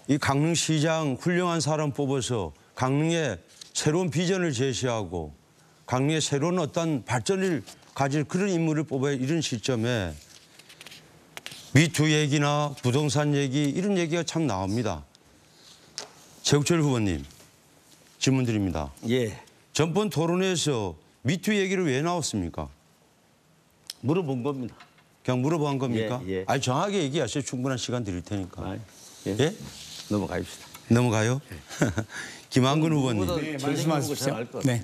이 강릉시장 훌륭한 사람 뽑아서 강릉에 새로운 비전을 제시하고 강릉에 새로운 어떤 발전을 가질 그런 인물을 뽑아야 이런 시점에 미투 얘기나 부동산 얘기 이런 얘기가 참 나옵니다. 최욱철 후보님 질문 드립니다. 예. 전번 토론회에서 미투 얘기를 왜 나왔습니까? 물어본 겁니다. 그냥 물어본 겁니까? 예, 예. 아니 정확하게 얘기하세요. 충분한 시간 드릴 테니까. 예. 예? 넘어가십시다. 넘어가요? 김한근 후보님. 네, 말씀하십시오. 네.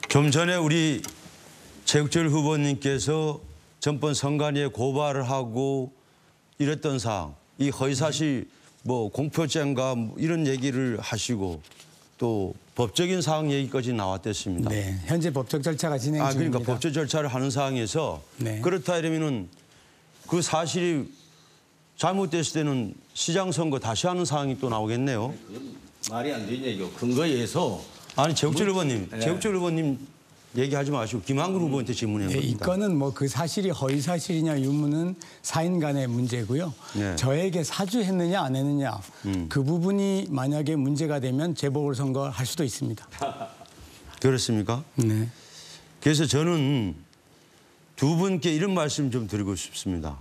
좀 전에 우리 최욱철 후보님께서 전번 선관위에 고발을 하고 이랬던 사항, 이 허위사실 뭐 공표죄인가 뭐 이런 얘기를 하시고 또 법적인 사항 얘기까지 나왔댔습니다. 네, 현재 법적 절차가 진행 중입니다. 그러니까 법적 절차를 하는 상황에서 네. 그렇다 이러면은 그 사실이 잘못됐을 때는 시장 선거 다시 하는 상황이 또 나오겠네요. 말이 안 되는 얘기고 근거에 의해서 아니 최욱철 후보님, 예. 최욱철 후보님 얘기하지 마시고 김한근 후보한테 질문해 네, 봅니다. 이 건은 뭐 그 사실이 허위 사실이냐 유무는 사인 간의 문제고요. 네. 저에게 사주했느냐 안 했느냐 그 부분이 만약에 문제가 되면 재보궐선거 할 수도 있습니다. 그렇습니까? 네. 그래서 저는 두 분께 이런 말씀 좀 드리고 싶습니다.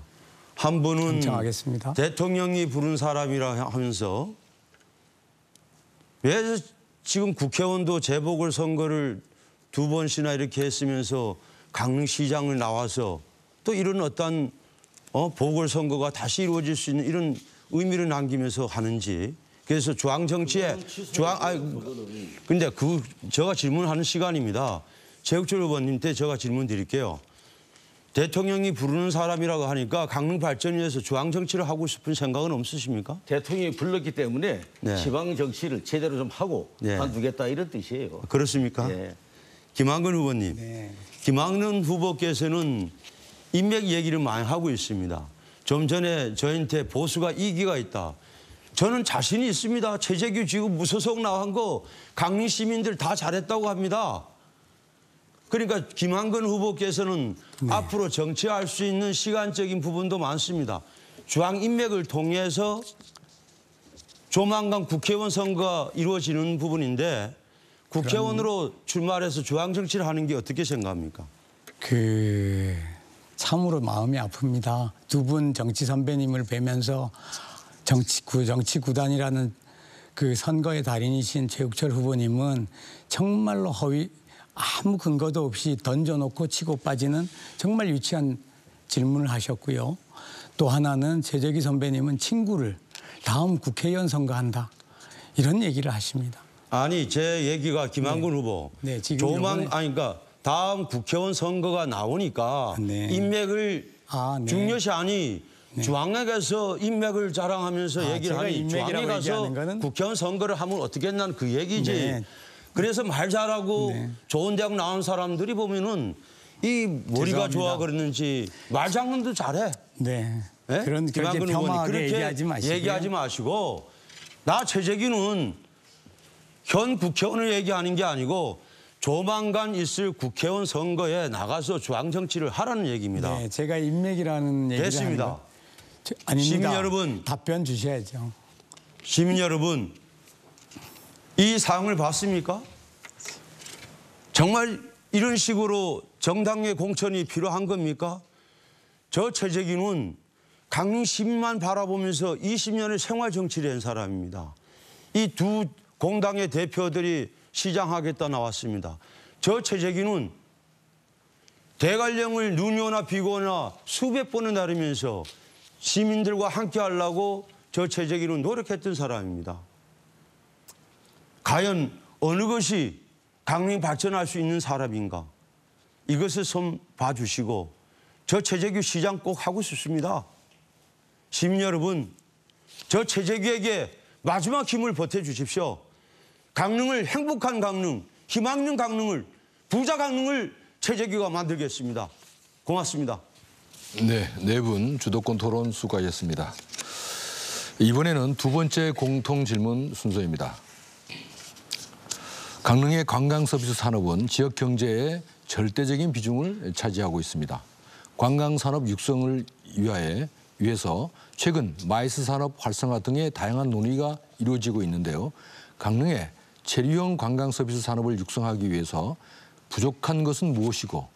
한 분은 정하겠습니다. 대통령이 부른 사람이라 하면서 왜 지금 국회의원도 재보궐선거를 2번씩이나 이렇게 했으면서 강릉시장을 나와서 또 이런 어떤 보궐선거가 다시 이루어질 수 있는 이런 의미를 남기면서 하는지. 그래서 중앙 정치에 근데 제가 질문하는 시간입니다. 최욱철 후보님한테 제가 질문 드릴게요. 대통령이 부르는 사람이라고 하니까 강릉 발전을 위해서 중앙 정치를 하고 싶은 생각은 없으십니까? 대통령이 불렀기 때문에 네. 지방 정치를 제대로 좀 하고 네. 관두겠다 이런 뜻이에요. 그렇습니까? 예. 김한근 후보님. 네. 김한근 후보께서는 인맥 얘기를 많이 하고 있습니다. 좀 전에 저한테 보수가 이기가 있다. 저는 자신이 있습니다. 최재규 지금 무소속 나간 거 강릉 시민들 다 잘했다고 합니다. 그러니까 김한근 후보께서는 앞으로 정치할 수 있는 시간적인 부분도 많습니다. 중앙 인맥을 통해서 조만간 국회의원 선거가 이루어지는 부분인데 국회의원으로 출마해서 중앙 정치를 하는 게 어떻게 생각합니까? 참으로 마음이 아픕니다. 두 분 정치 선배님을 뵈면서 정치 구단이라는 그 선거의 달인이신 최욱철 후보님은 정말로 아무 근거도 없이 던져놓고 치고 빠지는 정말 유치한 질문을 하셨고요. 또 하나는 최재규 선배님은 친구를 다음 국회의원 선거한다. 이런 얘기를 하십니다. 아니 제 얘기가 김한근 후보 네, 지금 그러니까 다음 국회의원 선거가 나오니까 네. 인맥을 네. 중요시 하니 중앙에 가서 인맥을 자랑하면서 얘기를 제가 하니 인맥이라고 중앙에 가서 얘기하는 거는 국회의원 선거를 하면 어떻게 했나 그 얘기지. 네. 그래서 말 잘하고 네. 좋은 대학 나온 사람들이 보면은 이 머리가 죄송합니다. 좋아 그랬는지 말 장난도 잘해. 네. 네? 그렇게 김한근 의원이 폄하하게 그렇게 얘기하지 마시고요. 얘기하지 마시고 나 최재기는 현 국회의원을 얘기하는 게 아니고 조만간 있을 국회의원 선거에 나가서 중앙 정치를 하라는 얘기입니다. 네, 제가 인맥이라는 얘기를 됐습니다. 하는 거. 아닙니다. 시민 여러분. 답변 주셔야죠. 시민 여러분, 이 사항을 봤습니까? 정말 이런 식으로 정당의 공천이 필요한 겁니까? 저 최재기는 강릉 시민만 바라보면서 20년의 생활 정치를 한 사람입니다. 이 두 공당의 대표들이 시장하겠다 나왔습니다. 저 최재기는 대관령을 눈이 오나 비가 오나 수백 번을 나르면서 시민들과 함께 하려고 저 최재기는 노력했던 사람입니다. 과연 어느 것이 강릉이 발전할 수 있는 사람인가? 이것을 좀 봐주시고 저 최재규 시장 꼭 하고 싶습니다. 시민 여러분, 저 최재규에게 마지막 힘을 보태주십시오. 강릉을 행복한 강릉, 희망 있는 강릉을, 부자 강릉을 최재규가 만들겠습니다. 고맙습니다. 네, 네 분 주도권 토론 수고하셨습니다. 이번에는 두 번째 공통 질문 순서입니다. 강릉의 관광 서비스 산업은 지역 경제의 절대적인 비중을 차지하고 있습니다. 관광 산업 육성을 위해서 최근 마이스 산업 활성화 등의 다양한 논의가 이루어지고 있는데요. 강릉의 체류형 관광 서비스 산업을 육성하기 위해서 부족한 것은 무엇이고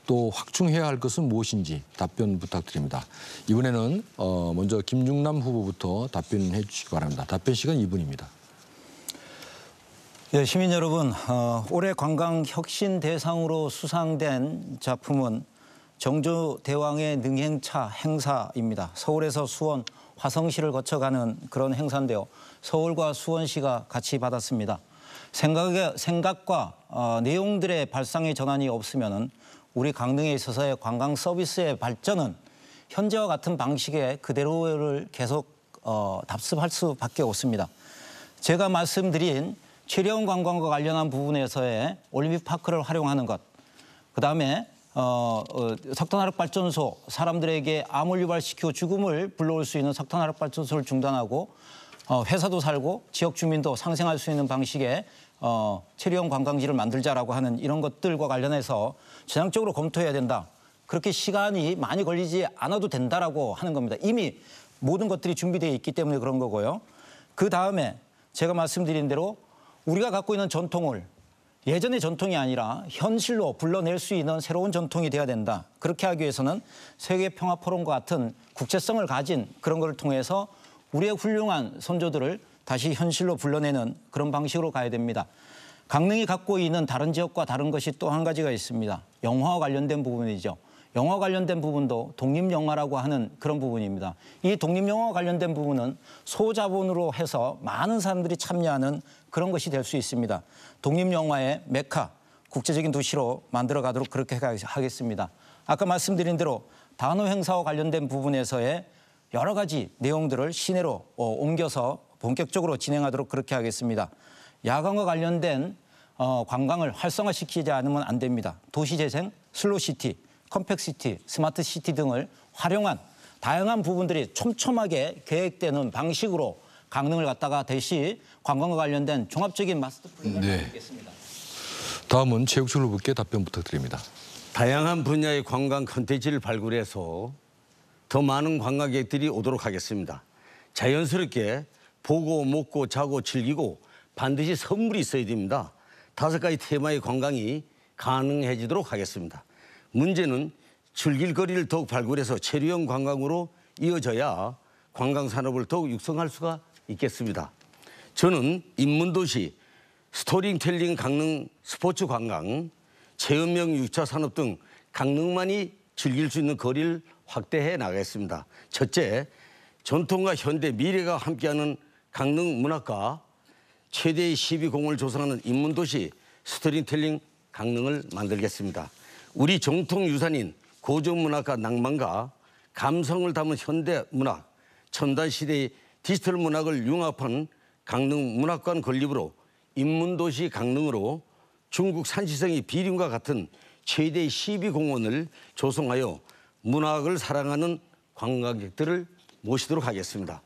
또 확충해야 할 것은 무엇인지 답변 부탁드립니다. 이번에는 먼저 김중남 후보부터 답변해 주시기 바랍니다. 답변 시간 2분입니다. 네, 시민 여러분, 올해 관광 혁신 대상으로 수상된 작품은 정조대왕의 능행차 행사입니다. 서울에서 수원, 화성시를 거쳐가는 그런 행사인데요. 서울과 수원시가 같이 받았습니다. 생각과 내용들의 발상의 전환이 없으면은 우리 강릉에 있어서의 관광 서비스의 발전은 현재와 같은 방식의 그대로를 계속 답습할 수밖에 없습니다. 제가 말씀드린 체류형 관광과 관련한 부분에서의 올림픽 파크를 활용하는 것, 그다음에 석탄화력 발전소, 사람들에게 암을 유발시키고 죽음을 불러올 수 있는 석탄화력 발전소를 중단하고 회사도 살고 지역 주민도 상생할 수 있는 방식의 체류형 관광지를 만들자라고 하는 이런 것들과 관련해서 전향적으로 검토해야 된다. 그렇게 시간이 많이 걸리지 않아도 된다라고 하는 겁니다. 이미 모든 것들이 준비되어 있기 때문에 그런 거고요. 그 다음에 제가 말씀드린 대로 우리가 갖고 있는 전통을 예전의 전통이 아니라 현실로 불러낼 수 있는 새로운 전통이 돼야 된다. 그렇게 하기 위해서는 세계평화포럼과 같은 국제성을 가진 그런 것을 통해서 우리의 훌륭한 선조들을 다시 현실로 불러내는 그런 방식으로 가야 됩니다. 강릉이 갖고 있는 다른 지역과 다른 것이 또 한 가지가 있습니다. 영화와 관련된 부분이죠. 영화 관련된 부분도 독립영화라고 하는 그런 부분입니다. 이 독립영화와 관련된 부분은 소자본으로 해서 많은 사람들이 참여하는 그런 것이 될 수 있습니다. 독립영화의 메카, 국제적인 도시로 만들어가도록 그렇게 하겠습니다. 아까 말씀드린 대로 단호 행사와 관련된 부분에서의 여러 가지 내용들을 시내로 옮겨서 본격적으로 진행하도록 그렇게 하겠습니다. 야광과 관련된 관광을 활성화시키지 않으면 안 됩니다. 도시재생, 슬로시티, 컴팩시티, 스마트시티 등을 활용한 다양한 부분들이 촘촘하게 계획되는 방식으로 강릉을 갖다가 대시 관광과 관련된 종합적인 마스터 플랜을 만들겠습니다. 다음은 최욱철 후보께 답변 부탁드립니다. 다양한 분야의 관광 콘텐츠를 발굴해서 더 많은 관광객들이 오도록 하겠습니다. 자연스럽게 보고 먹고 자고 즐기고 반드시 선물이 있어야 됩니다. 5가지 테마의 관광이 가능해지도록 하겠습니다. 문제는 즐길 거리를 더욱 발굴해서 체류형 관광으로 이어져야 관광산업을 더욱 육성할 수가 있겠습니다. 저는 인문도시, 스토리텔링 강릉 스포츠 관광, 체험형 6차 산업 등 강릉만이 즐길 수 있는 거리를 확대해 나가겠습니다. 첫째, 전통과 현대 미래가 함께하는 강릉 문학과 최대의 시비공을 조성하는 인문도시 스토리텔링 강릉을 만들겠습니다. 우리 정통유산인 고전문학과 낭만과 감성을 담은 현대문학, 첨단시대의 디지털 문학을 융합한 강릉 문학관 건립으로 인문도시 강릉으로 중국 산시성의 비림과 같은 최대의 시비공원을 조성하여 문학을 사랑하는 관광객들을 모시도록 하겠습니다.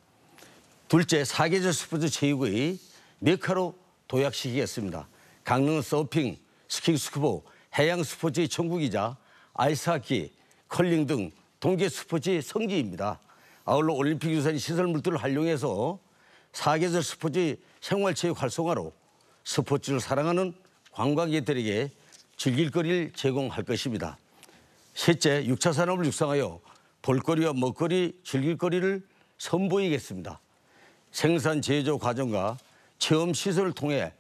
둘째, 사계절 스포츠 체육의 메카로 도약시키겠습니다. 강릉은 서핑, 스키, 스쿠버, 해양 스포츠의 천국이자 아이스하키, 컬링 등 동계 스포츠의 성지입니다. 아울러 올림픽 유산 시설물들을 활용해서 사계절 스포츠의 생활체육 활성화로 스포츠를 사랑하는 관광객들에게 즐길거리를 제공할 것입니다. 셋째, 6차 산업을 육성하여 볼거리와 먹거리, 즐길거리를 선보이겠습니다. 생산 제조 과정과 체험 시설을 통해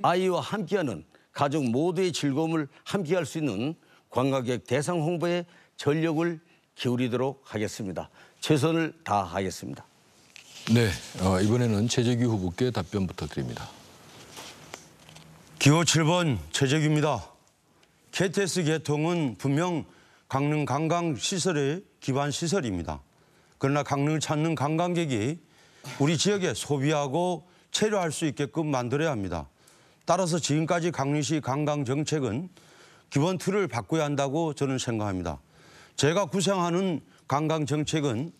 아이와 함께하는 가족 모두의 즐거움을 함께할 수 있는 관광객 대상 홍보에 전력을 기울이도록 하겠습니다. 최선을 다하겠습니다. 네, 이번에는 최재규 후보께 답변 부탁드립니다. 기호 7번 최재규입니다. KTX 개통은 분명 강릉 관광시설의 기반 시설입니다. 그러나 강릉을 찾는 관광객이 우리 지역에 소비하고 체류할 수 있게끔 만들어야 합니다. 따라서 지금까지 강릉시 관광정책은 기본 틀을 바꿔야 한다고 저는 생각합니다. 제가 구상하는 관광정책은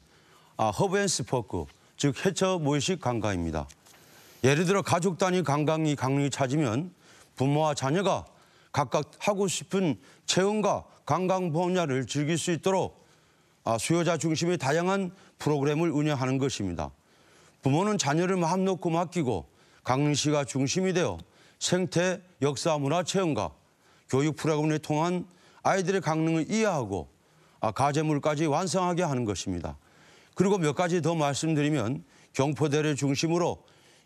허브앤스포크, 즉 해처 모의식 관광입니다. 예를 들어 가족 단위 관광이 강릉이 찾으면 부모와 자녀가 각각 하고 싶은 체험과 관광 분야를 즐길 수 있도록 수요자 중심의 다양한 프로그램을 운영하는 것입니다. 부모는 자녀를 마음 놓고 맡기고 강릉시가 중심이 되어 생태, 역사, 문화 체험과 교육 프로그램을 통한 아이들의 강릉을 이해하고 가제물까지 완성하게 하는 것입니다. 그리고 몇 가지 더 말씀드리면 경포대를 중심으로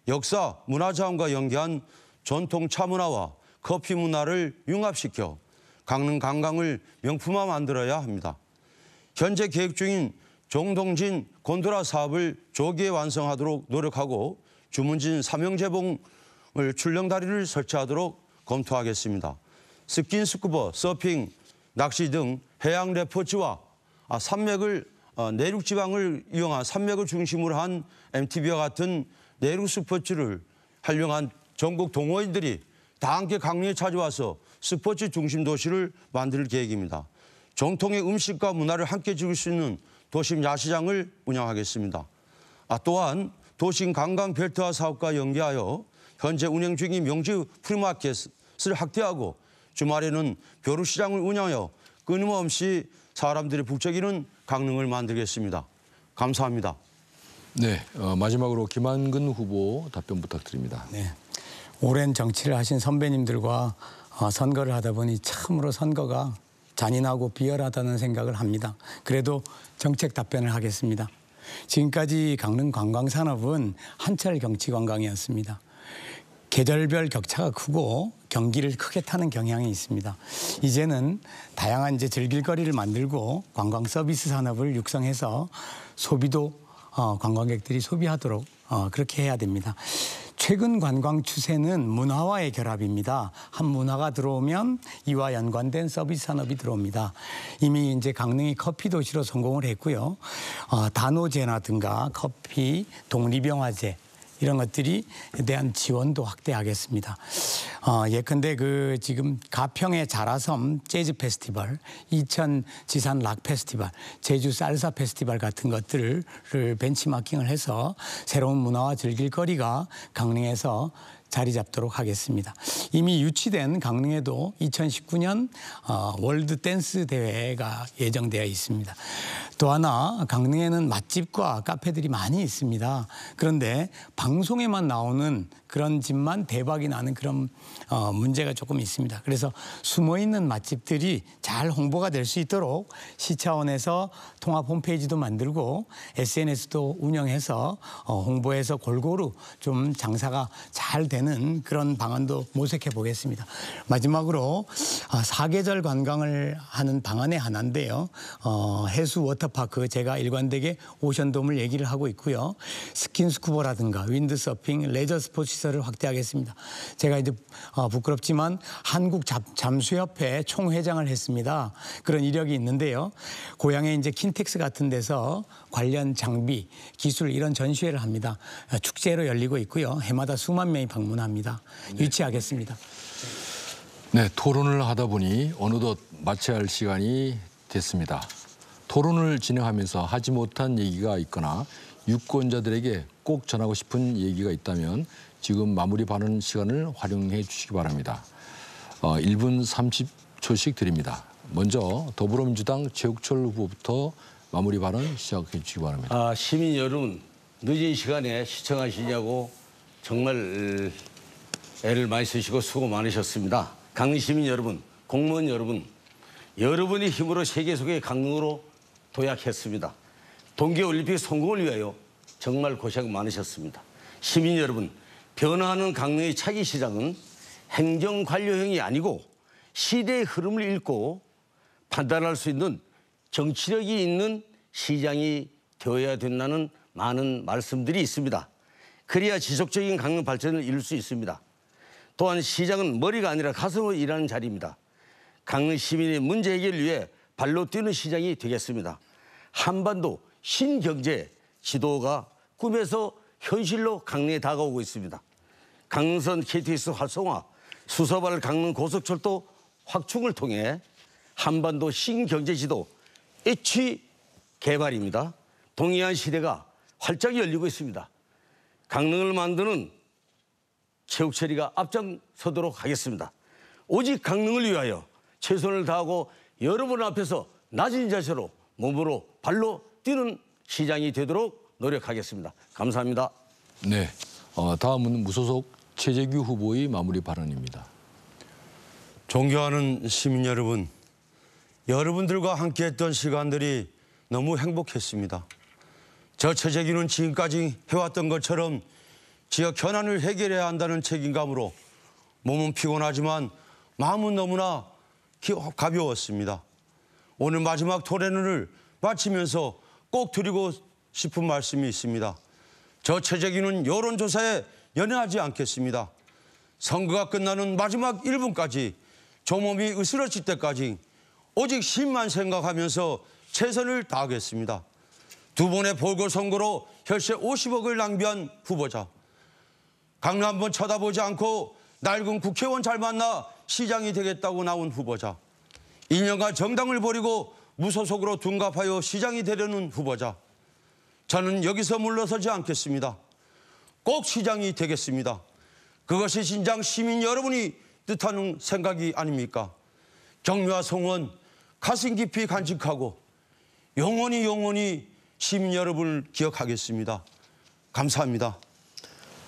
역사, 문화자원과 연계한 전통 차문화와 커피 문화를 융합시켜 강릉 관광을 명품화 만들어야 합니다. 현재 계획 중인 정동진 곤도라 사업을 조기에 완성하도록 노력하고 주문진 삼형제봉을 출렁다리를 설치하도록 검토하겠습니다. 스킨스쿠버, 서핑, 낚시 등 해양 레포츠와 산맥을 내륙 지방을 이용한 산맥을 중심으로 한 MTB와 같은 내륙 스포츠를 활용한 전국 동호인들이 다 함께 강릉에 찾아와서 스포츠 중심 도시를 만들 계획입니다. 정통의 음식과 문화를 함께 즐길 수 있는 도심 야시장을 운영하겠습니다. 또한 도심 관광 벨트화 사업과 연계하여 현재 운영 중인 명지 프리마켓을 확대하고 주말에는 벼룩시장을 운영하여 끊임없이 사람들이 북적이는 강릉을 만들겠습니다. 감사합니다. 네, 마지막으로 김한근 후보 답변 부탁드립니다. 네. 오랜 정치를 하신 선배님들과 선거를 하다 보니 참으로 선거가 잔인하고 비열하다는 생각을 합니다. 그래도 정책 답변을 하겠습니다. 지금까지 강릉 관광산업은 한철 경치관광이었습니다. 계절별 격차가 크고 경기를 크게 타는 경향이 있습니다. 이제는 다양한 즐길거리를 만들고 관광 서비스 산업을 육성해서 소비도 관광객들이 소비하도록 그렇게 해야 됩니다. 최근 관광 추세는 문화와의 결합입니다. 한 문화가 들어오면 이와 연관된 서비스 산업이 들어옵니다. 이미 강릉이 커피 도시로 성공을 했고요. 단오제라든가 커피, 독립영화제 이런 것들이 대한 지원도 확대하겠습니다. 예컨대 지금 가평의 자라섬 재즈 페스티벌, 이천 지산 락 페스티벌, 제주 살사 페스티벌 같은 것들을 벤치마킹을 해서 새로운 문화와 즐길거리가 강릉에서 자리 잡도록 하겠습니다. 이미 유치된 강릉에도 2019년 월드 댄스 대회가 예정되어 있습니다. 또 하나 강릉에는 맛집과 카페들이 많이 있습니다. 그런데 방송에만 나오는 그런 집만 대박이 나는 그런 문제가 조금 있습니다. 그래서 숨어있는 맛집들이 잘 홍보가 될 수 있도록 시 차원에서 통합 홈페이지도 만들고 SNS도 운영해서 홍보해서 골고루 좀 장사가 잘 되는 그런 방안도 모색해 보겠습니다. 마지막으로 사계절 관광을 하는 방안의 하나인데요. 해수 워터 워터파크, 제가 일관되게 오션돔을 얘기를 하고 있고요. 스킨스쿠버라든가 윈드서핑, 레저 스포츠 시설을 확대하겠습니다. 제가 이제 부끄럽지만 한국 잠수협회 총회장을 했습니다. 그런 이력이 있는데요. 고향에 이제 킨텍스 같은 데서 관련 장비, 기술 이런 전시회를 합니다. 축제로 열리고 있고요. 해마다 수만 명이 방문합니다. 유치하겠습니다. 네, 토론을 하다 보니 어느덧 마쳐야 할 시간이 됐습니다. 토론을 진행하면서 하지 못한 얘기가 있거나 유권자들에게 꼭 전하고 싶은 얘기가 있다면 지금 마무리 발언 시간을 활용해 주시기 바랍니다. 1분 30초씩 드립니다. 먼저 더불어민주당 최욱철 후보부터 마무리 발언 시작해 주시기 바랍니다. 시민 여러분, 늦은 시간에 시청하시냐고 정말 애를 많이 쓰시고 수고 많으셨습니다. 강릉 시민 여러분, 공무원 여러분, 여러분의 힘으로 세계 속의 강릉으로 도약했습니다. 동계올림픽 성공을 위하여 정말 고생 많으셨습니다. 시민 여러분, 변화하는 강릉의 차기 시장은 행정관료형이 아니고 시대의 흐름을 읽고 판단할 수 있는 정치력이 있는 시장이 되어야 된다는 많은 말씀들이 있습니다. 그래야 지속적인 강릉 발전을 이룰 수 있습니다. 또한 시장은 머리가 아니라 가슴으로 일하는 자리입니다. 강릉 시민의 문제 해결을 위해 발로 뛰는 시장이 되겠습니다. 한반도 신경제 지도가 꿈에서 현실로 강릉에 다가오고 있습니다. 강릉선 KTX 활성화, 수서발 강릉 고속철도 확충을 통해 한반도 신경제 지도 H 개발입니다. 동해안 시대가 활짝 열리고 있습니다. 강릉을 만드는 최욱철이가 앞장서도록 하겠습니다. 오직 강릉을 위하여 최선을 다하고 여러분 앞에서 낮은 자세로 몸으로 발로 뛰는 시장이 되도록 노력하겠습니다. 감사합니다. 네, 다음은 무소속 최재규 후보의 마무리 발언입니다. 존경하는 시민 여러분, 여러분들과 함께했던 시간들이 너무 행복했습니다. 저 최재규는 지금까지 해왔던 것처럼 지역 현안을 해결해야 한다는 책임감으로 몸은 피곤하지만 마음은 너무나 가벼웠습니다. 오늘 마지막 토론을 마치면서 꼭 드리고 싶은 말씀이 있습니다. 저 최재규는 여론조사에 연연하지 않겠습니다. 선거가 끝나는 마지막 1분까지 조몸이 으스러질 때까지 오직 시민만 생각하면서 최선을 다하겠습니다. 두 번의 보궐선거로 혈세 50억을 낭비한 후보자. 강릉 한번 쳐다보지 않고 낡은 국회의원 잘 만나 시장이 되겠다고 나온 후보자. 2년간 정당을 버리고 무소속으로 둔갑하여 시장이 되려는 후보자. 저는 여기서 물러서지 않겠습니다. 꼭 시장이 되겠습니다. 그것이 진정 시민 여러분이 뜻하는 생각이 아닙니까? 격려와 성원 가슴 깊이 간직하고 영원히 시민 여러분을 기억하겠습니다. 감사합니다.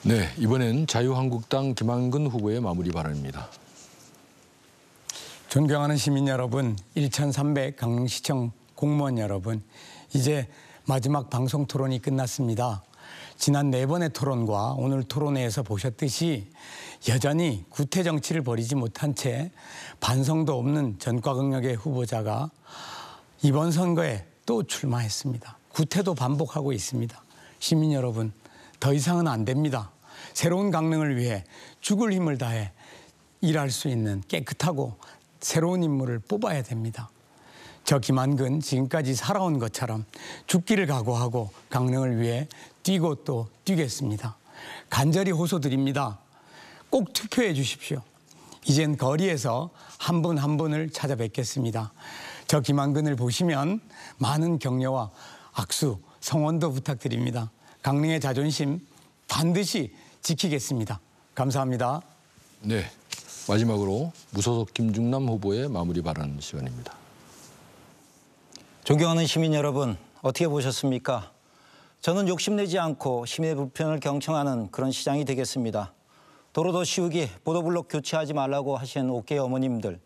네, 이번엔 자유한국당 김한근 후보의 마무리 발언입니다. 존경하는 시민 여러분, 1300 강릉시청 공무원 여러분, 이제 마지막 방송 토론이 끝났습니다. 지난 4번의 토론과 오늘 토론회에서 보셨듯이 여전히 구태 정치를 벌이지 못한 채 반성도 없는 전과긍력의 후보자가 이번 선거에 또 출마했습니다. 구태도 반복하고 있습니다. 시민 여러분, 더 이상은 안 됩니다. 새로운 강릉을 위해 죽을 힘을 다해 일할 수 있는 깨끗하고 새로운 인물을 뽑아야 됩니다. 저 김한근 지금까지 살아온 것처럼 죽기를 각오하고 강릉을 위해 뛰고 또 뛰겠습니다. 간절히 호소드립니다. 꼭 투표해 주십시오. 이젠 거리에서 한 분 한 분을 찾아뵙겠습니다. 저 김한근을 보시면 많은 격려와 악수, 성원도 부탁드립니다. 강릉의 자존심 반드시 지키겠습니다. 감사합니다. 네, 마지막으로 무소속 김중남 후보의 마무리 발언 시간입니다. 존경하는 시민 여러분, 어떻게 보셨습니까? 저는 욕심내지 않고 시민의 불편을 경청하는 그런 시장이 되겠습니다. 도로도 시우기, 보도블록 교체하지 말라고 하신 옥계 어머님들,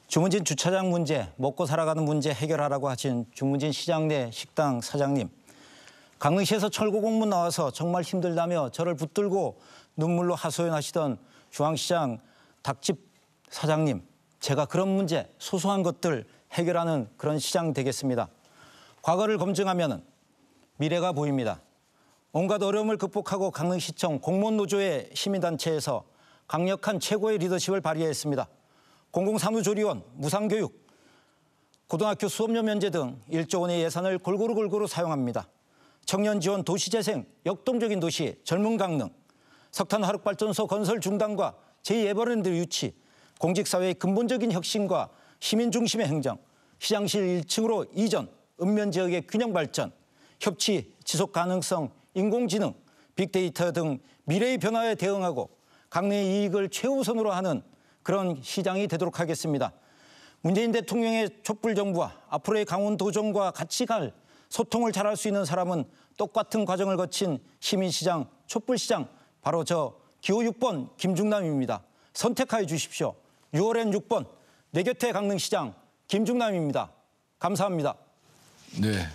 주문진 주차장 문제, 먹고 살아가는 문제 해결하라고 하신 주문진 시장 내 식당 사장님, 강릉시에서 철거 공문 나와서 정말 힘들다며 저를 붙들고 눈물로 하소연하시던 중앙시장 닭집 사장님, 제가 그런 문제, 소소한 것들 해결하는 그런 시장 되겠습니다. 과거를 검증하면 미래가 보입니다. 온갖 어려움을 극복하고 강릉시청 공무원 노조의 시민단체에서 강력한 최고의 리더십을 발휘했습니다. 공공사무조리원, 무상교육, 고등학교 수업료 면제 등 1조 원의 예산을 골고루 사용합니다. 청년지원, 도시재생, 역동적인 도시, 젊은 강릉, 석탄 화력발전소 건설 중단과 제2에버랜드 유치, 공직사회의 근본적인 혁신과 시민 중심의 행정, 시장실 1층으로 이전, 읍면지역의 균형 발전, 협치, 지속 가능성, 인공지능, 빅데이터 등 미래의 변화에 대응하고 강릉의 이익을 최우선으로 하는 그런 시장이 되도록 하겠습니다. 문재인 대통령의 촛불정부와 앞으로의 강원도정과 같이 갈 소통을 잘할 수 있는 사람은 똑같은 과정을 거친 시민시장, 촛불시장, 바로 저 기호 6번 김중남입니다. 선택하여 주십시오. 6월엔 6번 내 곁에 강릉시장 김중남입니다. 감사합니다. 네,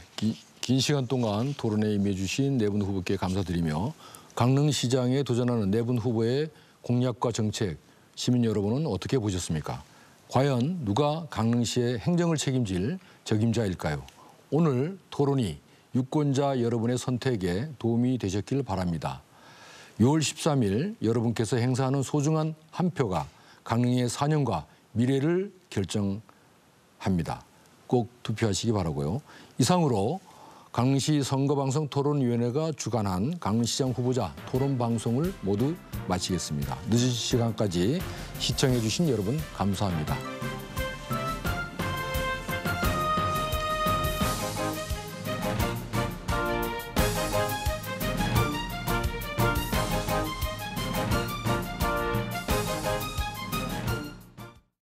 긴 시간 동안 토론에 임해 주신 네 분 후보께 감사드리며 강릉시장에 도전하는 네 분 후보의 공약과 정책, 시민 여러분은 어떻게 보셨습니까? 과연 누가 강릉시의 행정을 책임질 적임자일까요? 오늘 토론이 유권자 여러분의 선택에 도움이 되셨길 바랍니다. 6월 13일 여러분께서 행사하는 소중한 한 표가 강릉의 4년과 미래를 결정합니다. 꼭 투표하시기 바라고요. 이상으로 강릉시 선거방송 토론위원회가 주관한 강릉시장 후보자 토론 방송을 모두 마치겠습니다. 늦은 시간까지 시청해 주신 여러분 감사합니다.